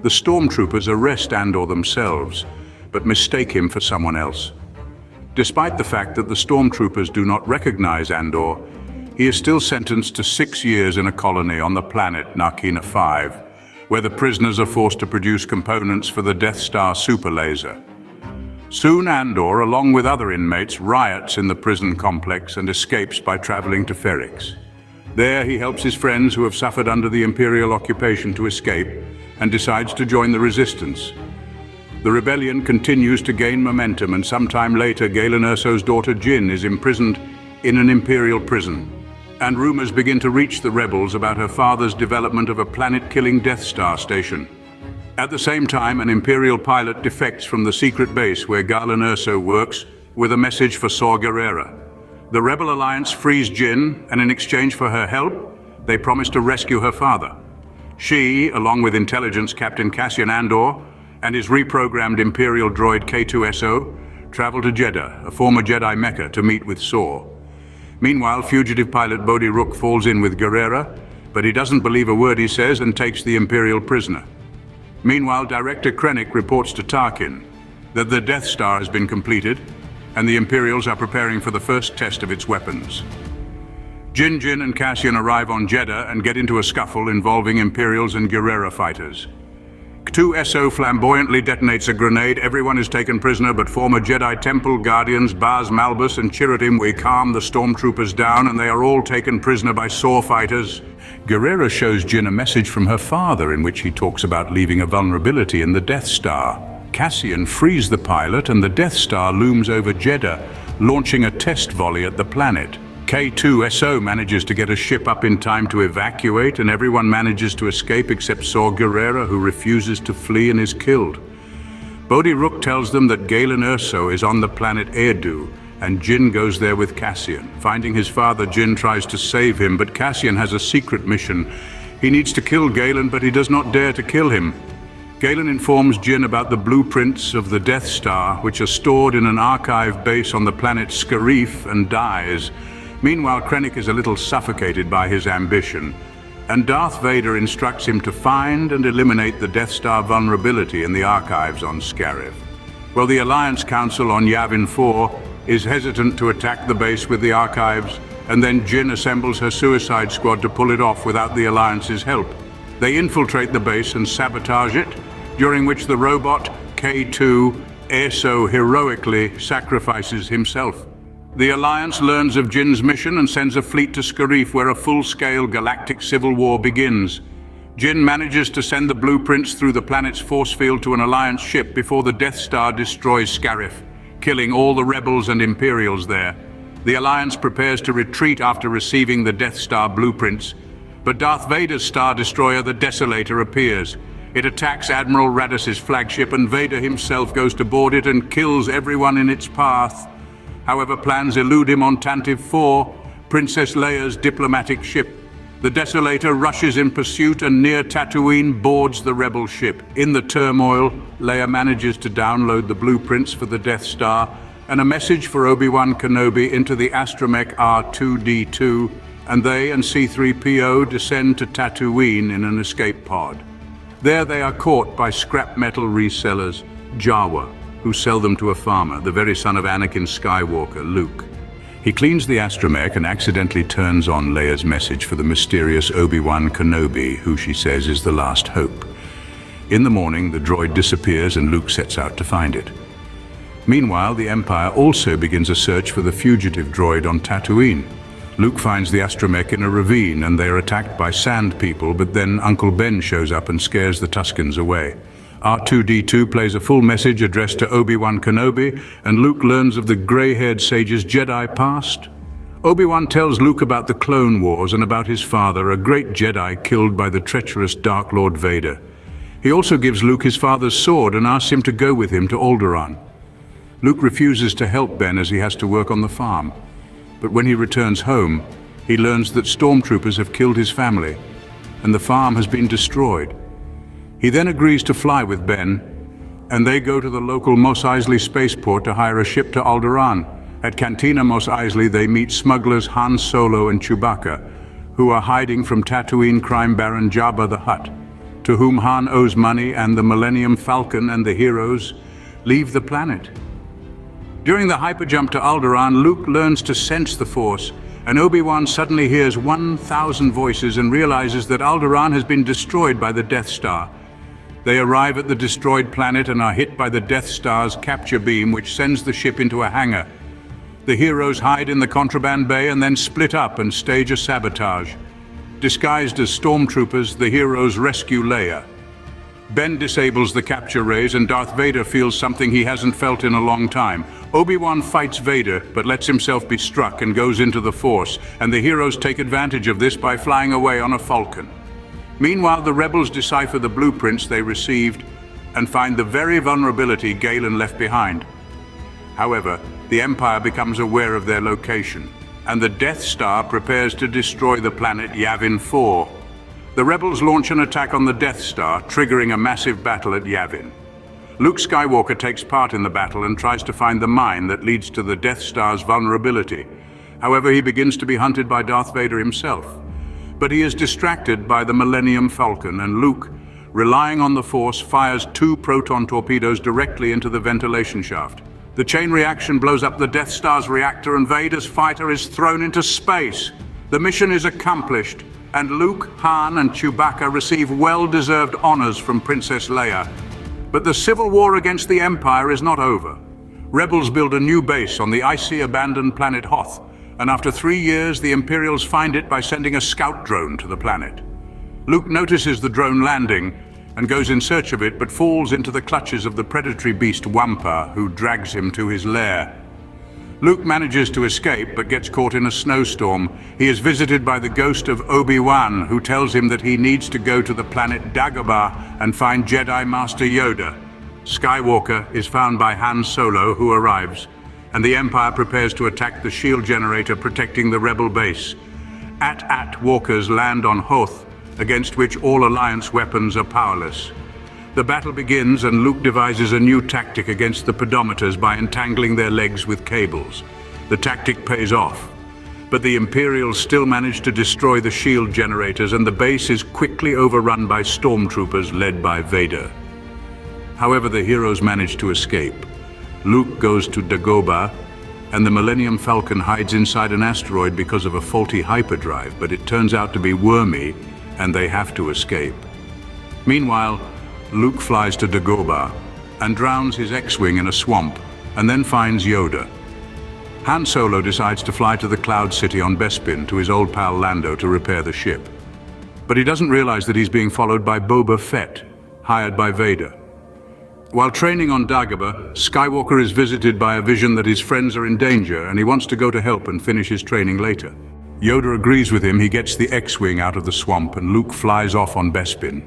A: the stormtroopers arrest Andor themselves, but mistake him for someone else. Despite the fact that the stormtroopers do not recognize Andor, he is still sentenced to 6 years in a colony on the planet Narkina 5, where the prisoners are forced to produce components for the Death Star super laser. Soon Andor, along with other inmates, riots in the prison complex and escapes by traveling to Ferrix. There he helps his friends who have suffered under the Imperial occupation to escape and decides to join the resistance. The rebellion continues to gain momentum, and sometime later Galen Erso's daughter Jyn is imprisoned in an Imperial prison, and rumors begin to reach the rebels about her father's development of a planet-killing Death Star station. At the same time, an Imperial pilot defects from the secret base where Galen Erso works with a message for Saw Gerrera. The Rebel Alliance frees Jyn, and in exchange for her help, they promise to rescue her father. She, along with intelligence captain Cassian Andor and his reprogrammed Imperial droid K2SO, travel to Jeddah, a former Jedi Mecca, to meet with Saw. Meanwhile, fugitive pilot Bodhi Rook falls in with Gerrera, but he doesn't believe a word he says and takes the Imperial prisoner. Meanwhile, Director Krennic reports to Tarkin that the Death Star has been completed and the Imperials are preparing for the first test of its weapons. Jyn and Cassian arrive on Jeddah and get into a scuffle involving Imperials and Gerrera fighters. K2SO flamboyantly detonates a grenade. Everyone is taken prisoner, but former Jedi Temple Guardians Baz Malbus and Chirrut we calm the stormtroopers down, and they are all taken prisoner by Saw fighters. Gerrera shows Jyn a message from her father in which he talks about leaving a vulnerability in the Death Star. Cassian frees the pilot, and the Death Star looms over Jeddah, launching a test volley at the planet. K2SO manages to get a ship up in time to evacuate, and everyone manages to escape except Saw Gerrera, who refuses to flee and is killed. Bodhi Rook tells them that Galen Erso is on the planet Erdu, and Jyn goes there with Cassian. Finding his father, Jyn tries to save him, but Cassian has a secret mission. He needs to kill Galen, but he does not dare to kill him. Galen informs Jyn about the blueprints of the Death Star, which are stored in an archive base on the planet Scarif, and dies. Meanwhile, Krennic is a little suffocated by his ambition, and Darth Vader instructs him to find and eliminate the Death Star vulnerability in the archives on Scarif. Well, the Alliance Council on Yavin 4 is hesitant to attack the base with the archives, and then Jyn assembles her suicide squad to pull it off without the Alliance's help. They infiltrate the base and sabotage it, during which the robot K2SO heroically sacrifices himself. The Alliance learns of Jyn's mission and sends a fleet to Scarif, where a full-scale galactic civil war begins. Jyn manages to send the blueprints through the planet's force field to an Alliance ship before the Death Star destroys Scarif, killing all the rebels and Imperials there. The Alliance prepares to retreat after receiving the Death Star blueprints, but Darth Vader's Star Destroyer, the Desolator, appears. It attacks Admiral Radiss's flagship, and Vader himself goes to board it and kills everyone in its path. However, plans elude him on Tantive 4, Princess Leia's diplomatic ship. The Desolator rushes in pursuit and near Tatooine boards the rebel ship. In the turmoil, Leia manages to download the blueprints for the Death Star and a message for Obi-Wan Kenobi into the astromech R2-D2, and they and C-3PO descend to Tatooine in an escape pod. There they are caught by scrap metal resellers, Jawa, who sell them to a farmer, the very son of Anakin Skywalker, Luke. He cleans the astromech and accidentally turns on Leia's message for the mysterious Obi-Wan Kenobi, who she says is the last hope. In the morning, the droid disappears and Luke sets out to find it. Meanwhile, the Empire also begins a search for the fugitive droid on Tatooine. Luke finds the astromech in a ravine and they are attacked by sand people, but then Uncle Ben shows up and scares the Tuskens away. R2-D2 plays a full message addressed to Obi-Wan Kenobi, and Luke learns of the grey-haired sage's Jedi past. Obi-Wan tells Luke about the Clone Wars and about his father, a great Jedi killed by the treacherous Dark Lord Vader. He also gives Luke his father's sword and asks him to go with him to Alderaan. Luke refuses to help Ben as he has to work on the farm. But when he returns home, he learns that stormtroopers have killed his family, and the farm has been destroyed. He then agrees to fly with Ben, and they go to the local Mos Eisley spaceport to hire a ship to Alderaan. At Cantina Mos Eisley, they meet smugglers Han Solo and Chewbacca, who are hiding from Tatooine crime baron Jabba the Hutt, to whom Han owes money, and the Millennium Falcon and the heroes leave the planet. During the hyperjump to Alderaan, Luke learns to sense the Force, and Obi-Wan suddenly hears 1,000 voices and realizes that Alderaan has been destroyed by the Death Star. They arrive at the destroyed planet and are hit by the Death Star's capture beam, which sends the ship into a hangar. The heroes hide in the contraband bay and then split up and stage a sabotage. Disguised as stormtroopers, the heroes rescue Leia. Ben disables the capture rays and Darth Vader feels something he hasn't felt in a long time. Obi-Wan fights Vader but lets himself be struck and goes into the Force, and the heroes take advantage of this by flying away on a Falcon. Meanwhile, the rebels decipher the blueprints they received and find the very vulnerability Galen left behind. However, the Empire becomes aware of their location, and the Death Star prepares to destroy the planet Yavin 4. The rebels launch an attack on the Death Star, triggering a massive battle at Yavin. Luke Skywalker takes part in the battle and tries to find the mine that leads to the Death Star's vulnerability. However, he begins to be hunted by Darth Vader himself. But he is distracted by the Millennium Falcon, and Luke, relying on the Force, fires 2 proton torpedoes directly into the ventilation shaft. The chain reaction blows up the Death Star's reactor and Vader's fighter is thrown into space. The mission is accomplished, and Luke, Han, and Chewbacca receive well-deserved honors from Princess Leia. But the civil war against the Empire is not over. Rebels build a new base on the icy, abandoned planet Hoth, and after 3 years, the Imperials find it by sending a scout drone to the planet. Luke notices the drone landing and goes in search of it, but falls into the clutches of the predatory beast Wampa, who drags him to his lair. Luke manages to escape, but gets caught in a snowstorm. He is visited by the ghost of Obi-Wan, who tells him that he needs to go to the planet Dagobah and find Jedi Master Yoda. Skywalker is found by Han Solo, who arrives, and the Empire prepares to attack the shield generator protecting the rebel base. AT-AT walkers land on Hoth, against which all Alliance weapons are powerless. The battle begins, and Luke devises a new tactic against the pedometers by entangling their legs with cables. The tactic pays off, but the Imperials still manage to destroy the shield generators, and the base is quickly overrun by stormtroopers led by Vader. However, the heroes manage to escape. Luke goes to Dagobah, and the Millennium Falcon hides inside an asteroid because of a faulty hyperdrive, but it turns out to be wormy, and they have to escape. Meanwhile, Luke flies to Dagobah and drowns his X-Wing in a swamp, and then finds Yoda. Han Solo decides to fly to the Cloud City on Bespin to his old pal Lando to repair the ship. But he doesn't realize that he's being followed by Boba Fett, hired by Vader. While training on Dagobah, Skywalker is visited by a vision that his friends are in danger, and he wants to go to help and finish his training later. Yoda agrees with him. He gets the X-Wing out of the swamp, and Luke flies off on Bespin.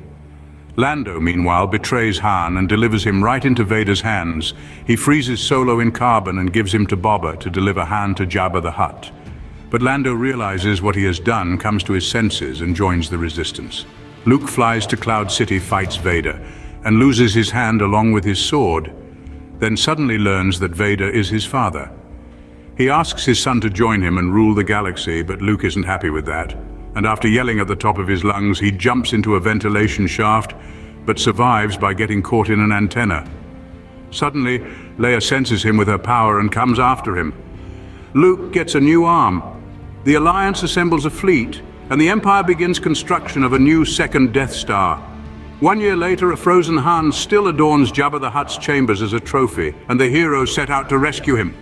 A: Lando, meanwhile, betrays Han and delivers him right into Vader's hands. He freezes Solo in carbon and gives him to Boba to deliver Han to Jabba the Hutt. But Lando realizes what he has done, comes to his senses, and joins the resistance. Luke flies to Cloud City, fights Vader, and loses his hand along with his sword, then suddenly learns that Vader is his father. He asks his son to join him and rule the galaxy, but Luke isn't happy with that. And after yelling at the top of his lungs, he jumps into a ventilation shaft, but survives by getting caught in an antenna. Suddenly, Leia senses him with her power and comes after him. Luke gets a new arm. The Alliance assembles a fleet, and the Empire begins construction of a new second Death Star. 1 year later, a frozen Han still adorns Jabba the Hutt's chambers as a trophy, and the heroes set out to rescue him.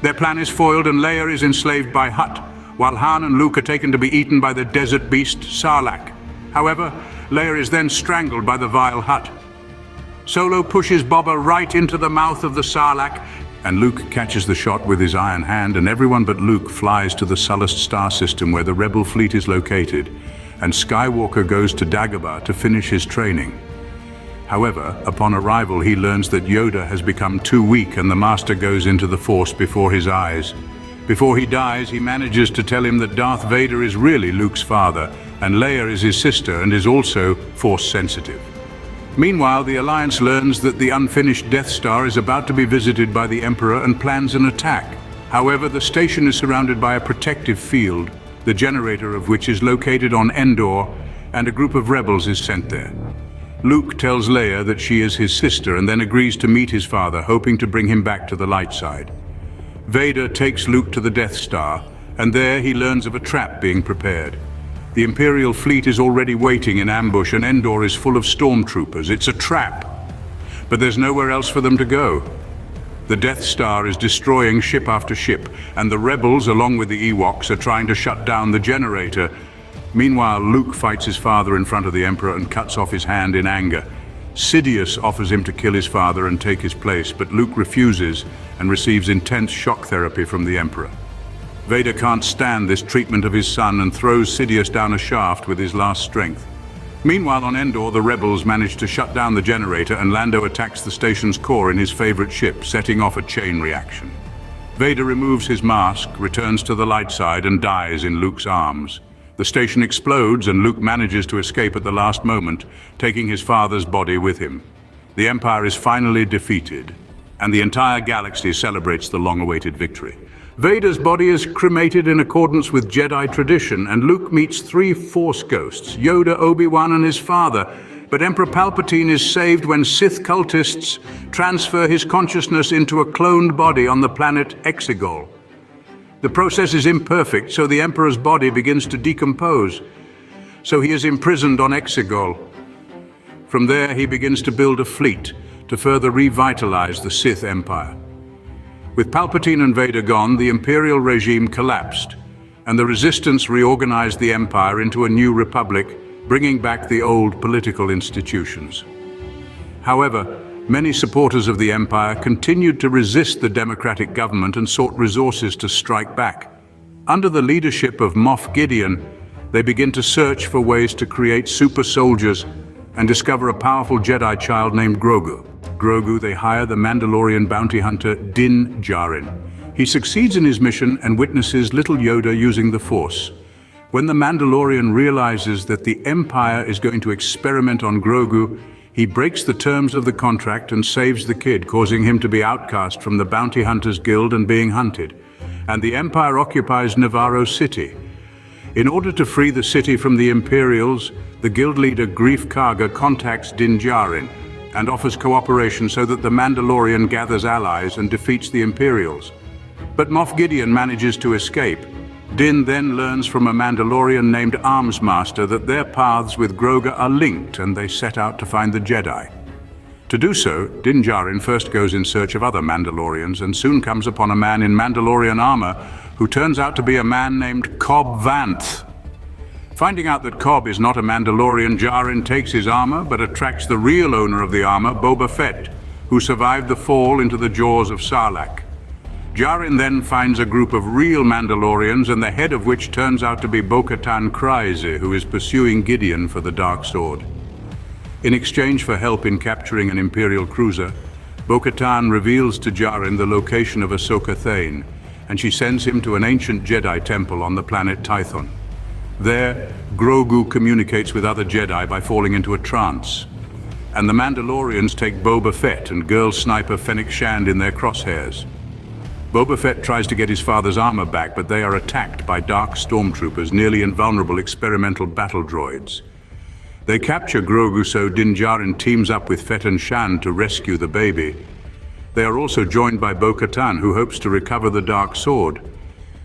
A: Their plan is foiled and Leia is enslaved by Hutt, while Han and Luke are taken to be eaten by the desert beast Sarlacc. However, Leia is then strangled by the vile Hutt. Solo pushes Boba right into the mouth of the Sarlacc, and Luke catches the shot with his iron hand, and everyone but Luke flies to the Sullust star system where the rebel fleet is located, and Skywalker goes to Dagobah to finish his training. However, upon arrival he learns that Yoda has become too weak and the Master goes into the Force before his eyes. Before he dies, he manages to tell him that Darth Vader is really Luke's father, and Leia is his sister and is also Force-sensitive. Meanwhile, the Alliance learns that the unfinished Death Star is about to be visited by the Emperor and plans an attack. However, the station is surrounded by a protective field, the generator of which is located on Endor, and a group of rebels is sent there. Luke tells Leia that she is his sister and then agrees to meet his father, hoping to bring him back to the light side. Vader takes Luke to the Death Star, and there he learns of a trap being prepared. The Imperial fleet is already waiting in ambush and Endor is full of stormtroopers. It's a trap. But there's nowhere else for them to go. The Death Star is destroying ship after ship, and the rebels, along with the Ewoks, are trying to shut down the generator. Meanwhile, Luke fights his father in front of the Emperor and cuts off his hand in anger. Sidious offers him to kill his father and take his place, but Luke refuses and receives intense shock therapy from the Emperor. Vader can't stand this treatment of his son and throws Sidious down a shaft with his last strength. Meanwhile, on Endor, the rebels manage to shut down the generator and Lando attacks the station's core in his favorite ship, setting off a chain reaction. Vader removes his mask, returns to the light side and dies in Luke's arms. The station explodes and Luke manages to escape at the last moment, taking his father's body with him. The Empire is finally defeated, and the entire galaxy celebrates the long-awaited victory. Vader's body is cremated in accordance with Jedi tradition, and Luke meets 3 Force ghosts, Yoda, Obi-Wan, and his father. But Emperor Palpatine is saved when Sith cultists transfer his consciousness into a cloned body on the planet Exegol. The process is imperfect, so the Emperor's body begins to decompose. So he is imprisoned on Exegol. From there, he begins to build a fleet to further revitalize the Sith Empire. With Palpatine and Vader gone, the Imperial regime collapsed, and the Resistance reorganized the Empire into a new republic, bringing back the old political institutions. However, many supporters of the Empire continued to resist the democratic government and sought resources to strike back. Under the leadership of Moff Gideon, they begin to search for ways to create super soldiers and discover a powerful Jedi child named Grogu. They hire the Mandalorian bounty hunter Din Djarin. He succeeds in his mission and witnesses little Yoda using the Force. When the Mandalorian realizes that the Empire is going to experiment on Grogu, he breaks the terms of the contract and saves the kid, causing him to be outcast from the Bounty Hunters Guild and being hunted. And the Empire occupies Navarro City. In order to free the city from the Imperials, the guild leader Greef Karga contacts Din Djarin and offers cooperation so that the Mandalorian gathers allies and defeats the Imperials. But Moff Gideon manages to escape. Din then learns from a Mandalorian named Armsmaster that their paths with Grogu are linked, and they set out to find the Jedi. To do so, Din Djarin first goes in search of other Mandalorians and soon comes upon a man in Mandalorian armor who turns out to be a man named Cobb Vanth. Finding out that Cobb is not a Mandalorian, Djarin takes his armor but attracts the real owner of the armor, Boba Fett, who survived the fall into the jaws of Sarlacc. Djarin then finds a group of real Mandalorians, and the head of which turns out to be Bo-Katan Kryze, who is pursuing Gideon for the Dark Sword. In exchange for help in capturing an Imperial cruiser, Bo-Katan reveals to Djarin the location of Ahsoka Thane, and she sends him to an ancient Jedi temple on the planet Tython. There, Grogu communicates with other Jedi by falling into a trance, and the Mandalorians take Boba Fett and girl sniper Fennec Shand in their crosshairs. Boba Fett tries to get his father's armor back, but they are attacked by dark stormtroopers, nearly invulnerable experimental battle droids. They capture Grogu, so Din Djarin teams up with Fett and Shand to rescue the baby. They are also joined by Bo-Katan, who hopes to recover the Dark Sword.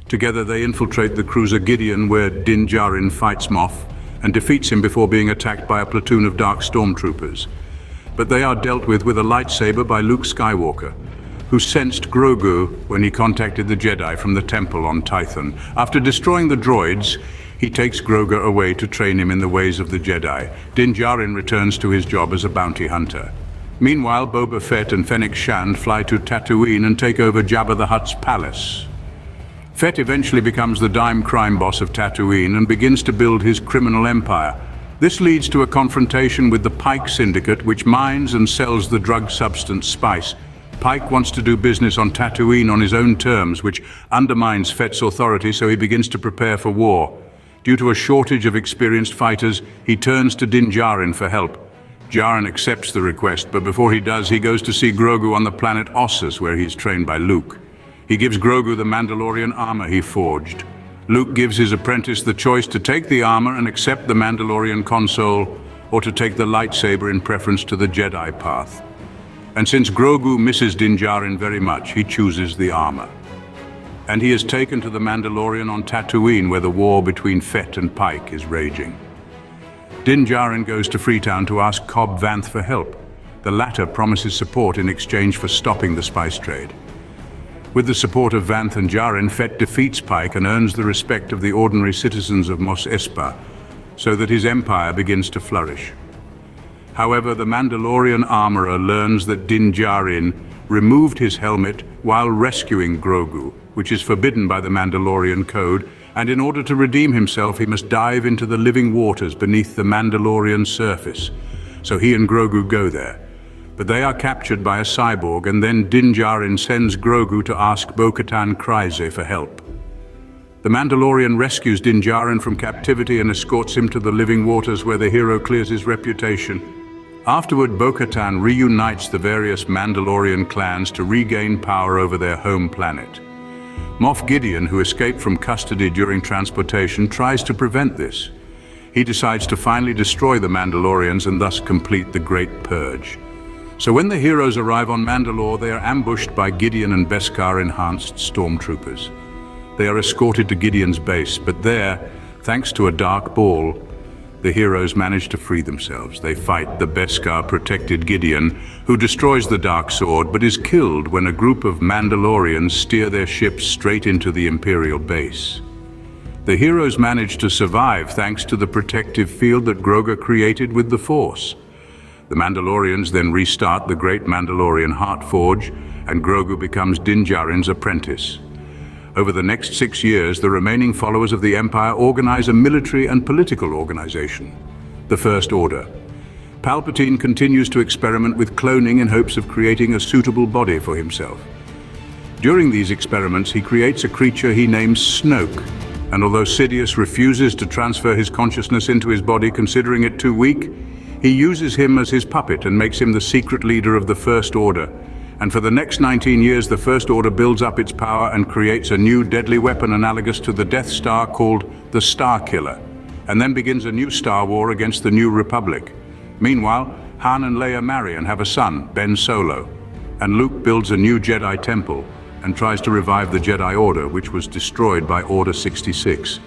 A: Together they infiltrate the cruiser Gideon, where Din Djarin fights Moff and defeats him before being attacked by a platoon of dark stormtroopers. But they are dealt with a lightsaber by Luke Skywalker, who sensed Grogu when he contacted the Jedi from the temple on Tython. After destroying the droids, he takes Grogu away to train him in the ways of the Jedi. Din Djarin returns to his job as a bounty hunter. Meanwhile, Boba Fett and Fennec Shand fly to Tatooine and take over Jabba the Hutt's palace. Fett eventually becomes the dime crime boss of Tatooine and begins to build his criminal empire. This leads to a confrontation with the Pike Syndicate, which mines and sells the drug substance spice. Pike wants to do business on Tatooine on his own terms, which undermines Fett's authority, so he begins to prepare for war. Due to a shortage of experienced fighters, he turns to Din Djarin for help. Djarin accepts the request, but before he does, he goes to see Grogu on the planet Ossus, where he's trained by Luke. He gives Grogu the Mandalorian armor he forged. Luke gives his apprentice the choice to take the armor and accept the Mandalorian console, or to take the lightsaber in preference to the Jedi path. And since Grogu misses Din Djarin very much, he chooses the armor. And he is taken to the Mandalorian on Tatooine, where the war between Fett and Pike is raging. Din Djarin goes to Freetown to ask Cobb Vanth for help. The latter promises support in exchange for stopping the spice trade. With the support of Vanth and Djarin, Fett defeats Pike and earns the respect of the ordinary citizens of Mos Espa, so that his empire begins to flourish. However, the Mandalorian armorer learns that Din Djarin removed his helmet while rescuing Grogu, which is forbidden by the Mandalorian code, and in order to redeem himself, he must dive into the living waters beneath the Mandalorian surface. So he and Grogu go there. But they are captured by a cyborg, and then Din Djarin sends Grogu to ask Bo-Katan Kryze for help. The Mandalorian rescues Din Djarin from captivity and escorts him to the living waters, where the hero clears his reputation. Afterward, Bo-Katan reunites the various Mandalorian clans to regain power over their home planet. Moff Gideon, who escaped from custody during transportation, tries to prevent this. He decides to finally destroy the Mandalorians and thus complete the Great Purge. So when the heroes arrive on Mandalore, they are ambushed by Gideon and Beskar enhanced stormtroopers. They are escorted to Gideon's base, but there, thanks to a dark ball, the heroes manage to free themselves. They fight the Beskar-protected Gideon, who destroys the dark sword but is killed when a group of Mandalorians steer their ships straight into the Imperial base. The heroes manage to survive thanks to the protective field that Grogu created with the Force. The Mandalorians then restart the Great Mandalorian Heart Forge, and Grogu becomes Din Djarin's apprentice. Over the next 6 years, the remaining followers of the Empire organize a military and political organization, the First Order. Palpatine continues to experiment with cloning in hopes of creating a suitable body for himself. During these experiments, he creates a creature he names Snoke, and although Sidious refuses to transfer his consciousness into his body, considering it too weak, he uses him as his puppet and makes him the secret leader of the First Order. And for the next 19 years, the First Order builds up its power and creates a new deadly weapon analogous to the Death Star called the Star Killer, and then begins a new Star War against the New Republic. Meanwhile, Han and Leia marry and have a son, Ben Solo, and Luke builds a new Jedi temple and tries to revive the Jedi Order, which was destroyed by Order 66.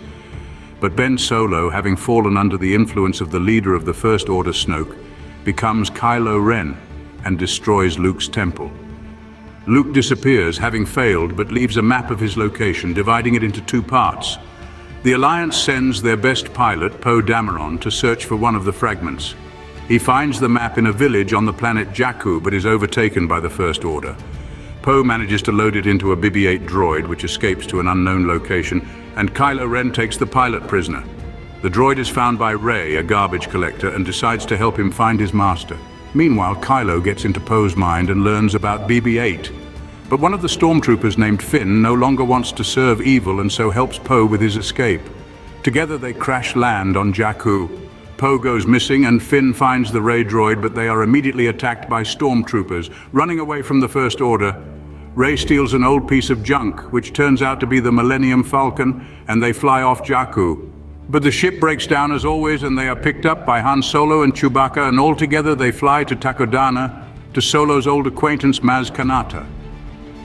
A: But Ben Solo, having fallen under the influence of the leader of the First Order, Snoke, becomes Kylo Ren and destroys Luke's temple. Luke disappears, having failed, but leaves a map of his location, dividing it into 2 parts. The Alliance sends their best pilot, Poe Dameron, to search for one of the fragments. He finds the map in a village on the planet Jakku, but is overtaken by the First Order. Poe manages to load it into a BB-8 droid, which escapes to an unknown location, and Kylo Ren takes the pilot prisoner. The droid is found by Rey, a garbage collector, and decides to help him find his master. Meanwhile, Kylo gets into Poe's mind and learns about BB-8. But one of the stormtroopers named Finn no longer wants to serve evil and so helps Poe with his escape. Together they crash land on Jakku. Poe goes missing and Finn finds the Rey droid, but they are immediately attacked by stormtroopers. Running away from the First Order, Rey steals an old piece of junk, which turns out to be the Millennium Falcon, and they fly off Jakku. But the ship breaks down as always, and they are picked up by Han Solo and Chewbacca, and altogether they fly to Takodana, to Solo's old acquaintance Maz Kanata.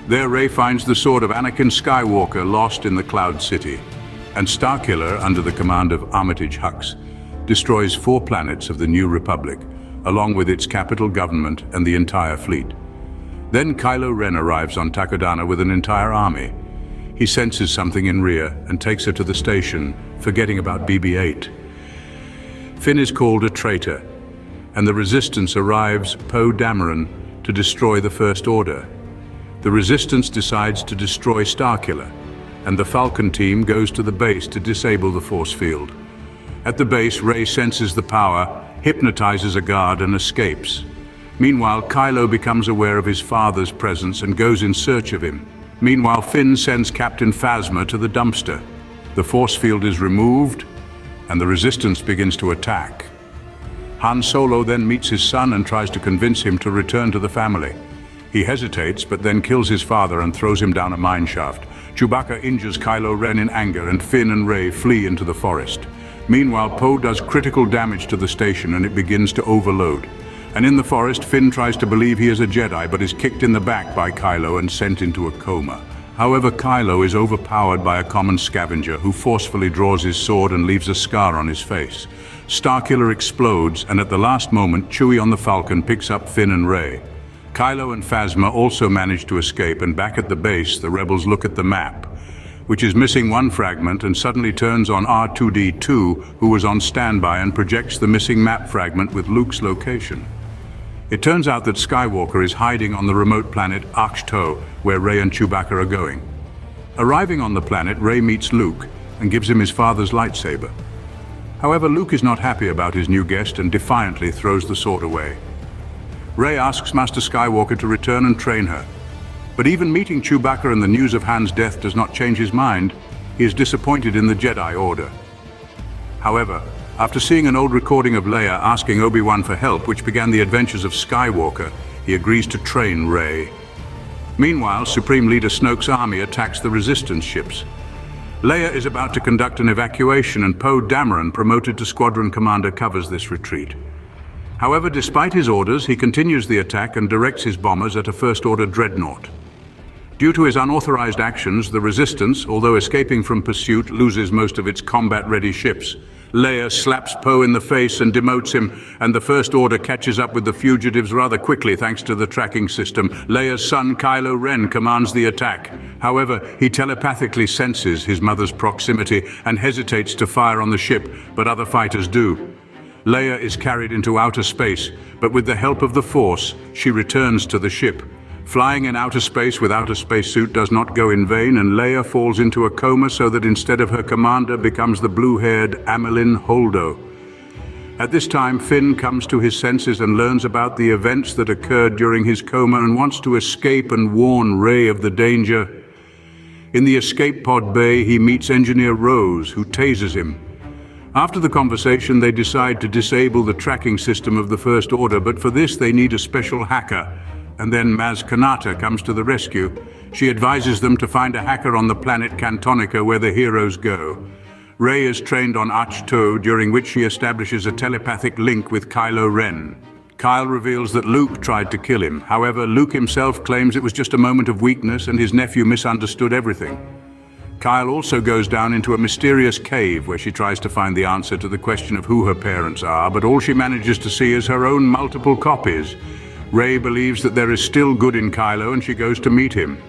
A: There Rey finds the sword of Anakin Skywalker lost in the Cloud City, and Starkiller, under the command of Armitage Hux, destroys 4 planets of the New Republic, along with its capital government and the entire fleet. Then Kylo Ren arrives on Takodana with an entire army. He senses something in Rhea and takes her to the station, forgetting about BB-8. Finn is called a traitor, and the Resistance arrives Poe Dameron to destroy the First Order. The Resistance decides to destroy Starkiller, and the Falcon team goes to the base to disable the force field. At the base, Rey senses the power, hypnotizes a guard and escapes. Meanwhile, Kylo becomes aware of his father's presence and goes in search of him. Meanwhile, Finn sends Captain Phasma to the dumpster. The force field is removed, and the Resistance begins to attack. Han Solo then meets his son and tries to convince him to return to the family. He hesitates, but then kills his father and throws him down a mine shaft. Chewbacca injures Kylo Ren in anger, and Finn and Rey flee into the forest. Meanwhile, Poe does critical damage to the station and it begins to overload. And in the forest, Finn tries to believe he is a Jedi, but is kicked in the back by Kylo and sent into a coma. However, Kylo is overpowered by a common scavenger who forcefully draws his sword and leaves a scar on his face. Starkiller explodes, and at the last moment, Chewie on the Falcon picks up Finn and Rey. Kylo and Phasma also manage to escape, and back at the base, the rebels look at the map, which is missing one fragment, and suddenly turns on R2-D2, who was on standby, and projects the missing map fragment with Luke's location. It turns out that Skywalker is hiding on the remote planet Ahch-To, where Rey and Chewbacca are going. Arriving on the planet, Rey meets Luke and gives him his father's lightsaber. However, Luke is not happy about his new guest and defiantly throws the sword away. Rey asks Master Skywalker to return and train her. But even meeting Chewbacca and the news of Han's death does not change his mind. He is disappointed in the Jedi Order. However, after seeing an old recording of Leia asking Obi-Wan for help, which began the adventures of Skywalker, he agrees to train Rey. Meanwhile, Supreme Leader Snoke's army attacks the Resistance ships. Leia is about to conduct an evacuation, and Poe Dameron, promoted to Squadron Commander, covers this retreat. However, despite his orders, he continues the attack and directs his bombers at a First Order dreadnought. Due to his unauthorized actions, the Resistance, although escaping from pursuit, loses most of its combat-ready ships. Leia slaps Poe in the face and demotes him, and the First Order catches up with the fugitives rather quickly thanks to the tracking system. Leia's son Kylo Ren commands the attack. However, he telepathically senses his mother's proximity and hesitates to fire on the ship, but other fighters do. Leia is carried into outer space, but with the help of the Force, she returns to the ship. Flying in outer space without a spacesuit does not go in vain, and Leia falls into a coma so that instead of her commander becomes the blue-haired Amilyn Holdo. At this time, Finn comes to his senses and learns about the events that occurred during his coma and wants to escape and warn Rey of the danger. In the escape pod bay, he meets Engineer Rose, who tases him. After the conversation, they decide to disable the tracking system of the First Order, but for this they need a special hacker. And then Maz Kanata comes to the rescue. She advises them to find a hacker on the planet Cantonica, where the heroes go. Rey is trained on Ahch-To, during which she establishes a telepathic link with Kylo Ren. Kyle reveals that Luke tried to kill him. However, Luke himself claims it was just a moment of weakness and his nephew misunderstood everything. Kyle also goes down into a mysterious cave where she tries to find the answer to the question of who her parents are, but all she manages to see is her own multiple copies. Rey believes that there is still good in Kylo, and she goes to meet him.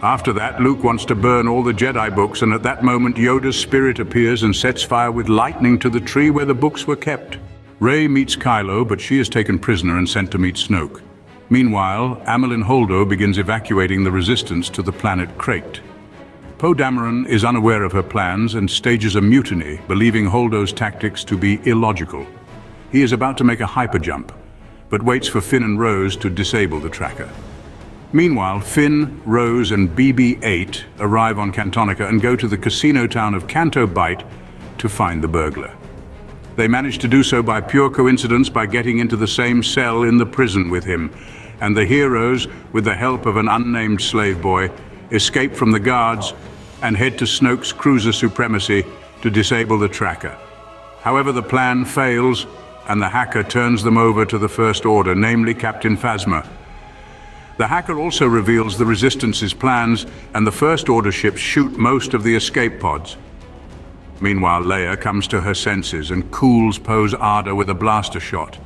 A: After that, Luke wants to burn all the Jedi books, and at that moment Yoda's spirit appears and sets fire with lightning to the tree where the books were kept. Rey meets Kylo, but she is taken prisoner and sent to meet Snoke. Meanwhile, Amilyn Holdo begins evacuating the Resistance to the planet Crate. Poe Dameron is unaware of her plans and stages a mutiny, believing Holdo's tactics to be illogical. He is about to make a hyperjump, but waits for Finn and Rose to disable the tracker. Meanwhile, Finn, Rose, and BB-8 arrive on Cantonica and go to the casino town of Canto Bight to find the burglar. They manage to do so by pure coincidence by getting into the same cell in the prison with him, and the heroes, with the help of an unnamed slave boy, escape from the guards and head to Snoke's cruiser Supremacy to disable the tracker. However, the plan fails, and the hacker turns them over to the First Order, namely Captain Phasma. The hacker also reveals the Resistance's plans, and the First Order ships shoot most of the escape pods. Meanwhile, Leia comes to her senses and cools Poe's ardor with a blaster shot.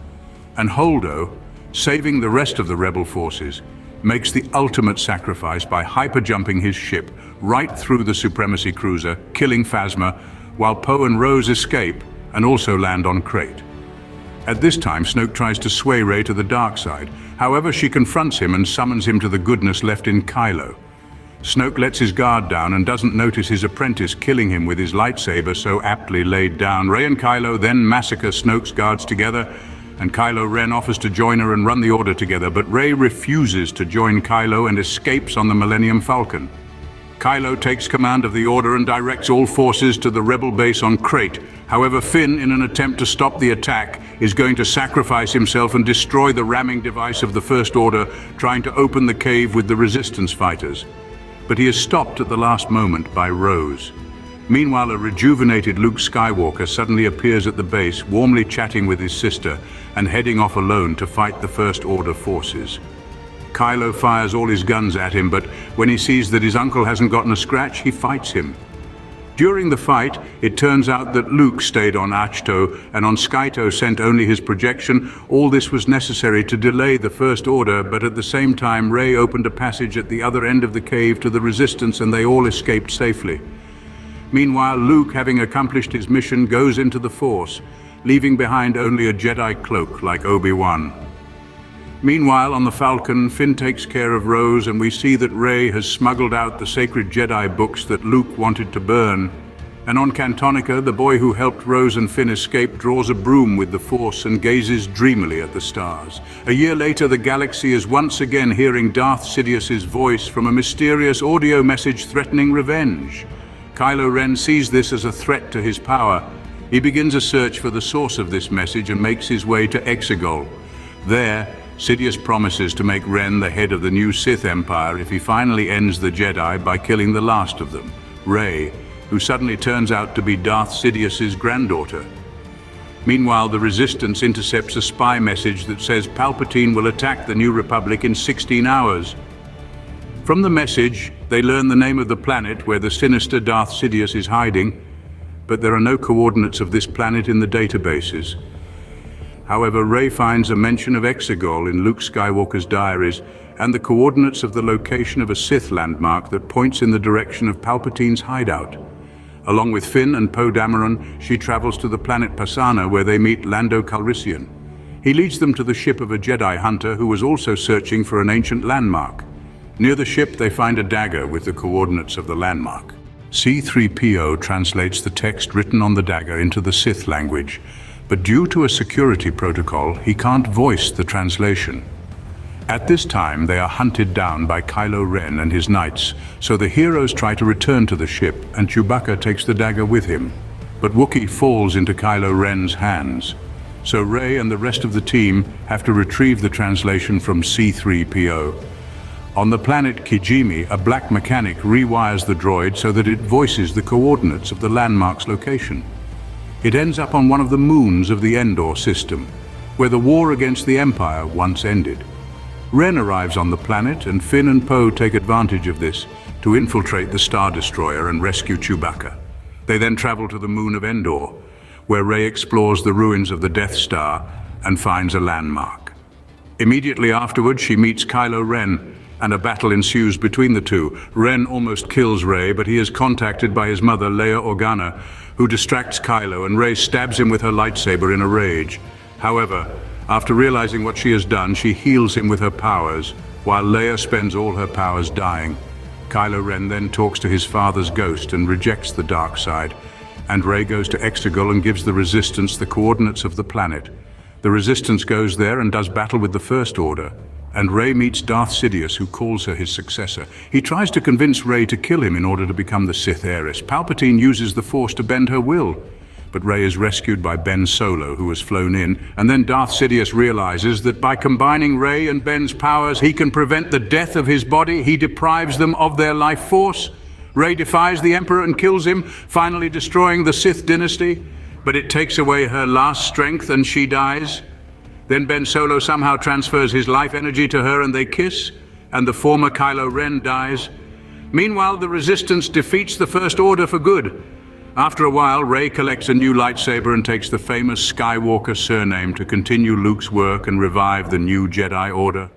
A: And Holdo, saving the rest of the rebel forces, makes the ultimate sacrifice by hyper-jumping his ship right through the Supremacy cruiser, killing Phasma, while Poe and Rose escape and also land on Crate. At this time, Snoke tries to sway Rey to the dark side. However, she confronts him and summons him to the goodness left in Kylo. Snoke lets his guard down and doesn't notice his apprentice killing him with his lightsaber so aptly laid down. Rey and Kylo then massacre Snoke's guards together, and Kylo Ren offers to join her and run the Order together, but Rey refuses to join Kylo and escapes on the Millennium Falcon. Kylo takes command of the Order and directs all forces to the rebel base on Crate. However, Finn, in an attempt to stop the attack, is going to sacrifice himself and destroy the ramming device of the First Order, trying to open the cave with the Resistance fighters. But he is stopped at the last moment by Rose. Meanwhile, a rejuvenated Luke Skywalker suddenly appears at the base, warmly chatting with his sister and heading off alone to fight the First Order forces. Kylo fires all his guns at him, but when he sees that his uncle hasn't gotten a scratch, he fights him. During the fight, it turns out that Luke stayed on Ahch-To, and on Skyto sent only his projection. All this was necessary to delay the First Order, but at the same time, Rey opened a passage at the other end of the cave to the Resistance, and they all escaped safely. Meanwhile, Luke, having accomplished his mission, goes into the Force, leaving behind only a Jedi cloak like Obi-Wan. Meanwhile, on the Falcon, Finn takes care of Rose, and we see that Rey has smuggled out the sacred Jedi books that Luke wanted to burn. And on Cantonica, the boy who helped Rose and Finn escape draws a broom with the Force and gazes dreamily at the stars. A year later, the galaxy is once again hearing Darth Sidious's voice from a mysterious audio message threatening revenge. Kylo Ren sees this as a threat to his power. He begins a search for the source of this message and makes his way to Exegol. There, Sidious promises to make Ren the head of the new Sith Empire if he finally ends the Jedi by killing the last of them, Rey, who suddenly turns out to be Darth Sidious's granddaughter. Meanwhile, the Resistance intercepts a spy message that says Palpatine will attack the New Republic in 16 hours. From the message, they learn the name of the planet where the sinister Darth Sidious is hiding, but there are no coordinates of this planet in the databases. However, Rey finds a mention of Exegol in Luke Skywalker's diaries and the coordinates of the location of a Sith landmark that points in the direction of Palpatine's hideout. Along with Finn and Poe Dameron, she travels to the planet Pasaana where they meet Lando Calrissian. He leads them to the ship of a Jedi hunter who was also searching for an ancient landmark. Near the ship, they find a dagger with the coordinates of the landmark. C-3PO translates the text written on the dagger into the Sith language, but due to a security protocol, he can't voice the translation. At this time, they are hunted down by Kylo Ren and his knights, so the heroes try to return to the ship, and Chewbacca takes the dagger with him. But Wookiee falls into Kylo Ren's hands, so Rey and the rest of the team have to retrieve the translation from C-3PO. On the planet Kijimi, a black mechanic rewires the droid so that it voices the coordinates of the landmark's location. It ends up on one of the moons of the Endor system, where the war against the Empire once ended. Ren arrives on the planet, and Finn and Poe take advantage of this to infiltrate the Star Destroyer and rescue Chewbacca. They then travel to the moon of Endor, where Rey explores the ruins of the Death Star and finds a landmark. Immediately afterwards, she meets Kylo Ren, and a battle ensues between the two. Ren almost kills Rey, but he is contacted by his mother, Leia Organa, who distracts Kylo, and Rey stabs him with her lightsaber in a rage. However, after realizing what she has done, she heals him with her powers, while Leia spends all her powers dying. Kylo Ren then talks to his father's ghost and rejects the dark side, and Rey goes to Exegol and gives the Resistance the coordinates of the planet. The Resistance goes there and does battle with the First Order, and Rey meets Darth Sidious, who calls her his successor. He tries to convince Rey to kill him in order to become the Sith heiress. Palpatine uses the Force to bend her will, but Rey is rescued by Ben Solo, who has flown in, and then Darth Sidious realizes that by combining Rey and Ben's powers, he can prevent the death of his body. He deprives them of their life force. Rey defies the Emperor and kills him, finally destroying the Sith dynasty, but it takes away her last strength and she dies. Then Ben Solo somehow transfers his life energy to her and they kiss, and the former Kylo Ren dies. Meanwhile, the Resistance defeats the First Order for good. After a while, Rey collects a new lightsaber and takes the famous Skywalker surname to continue Luke's work and revive the new Jedi Order.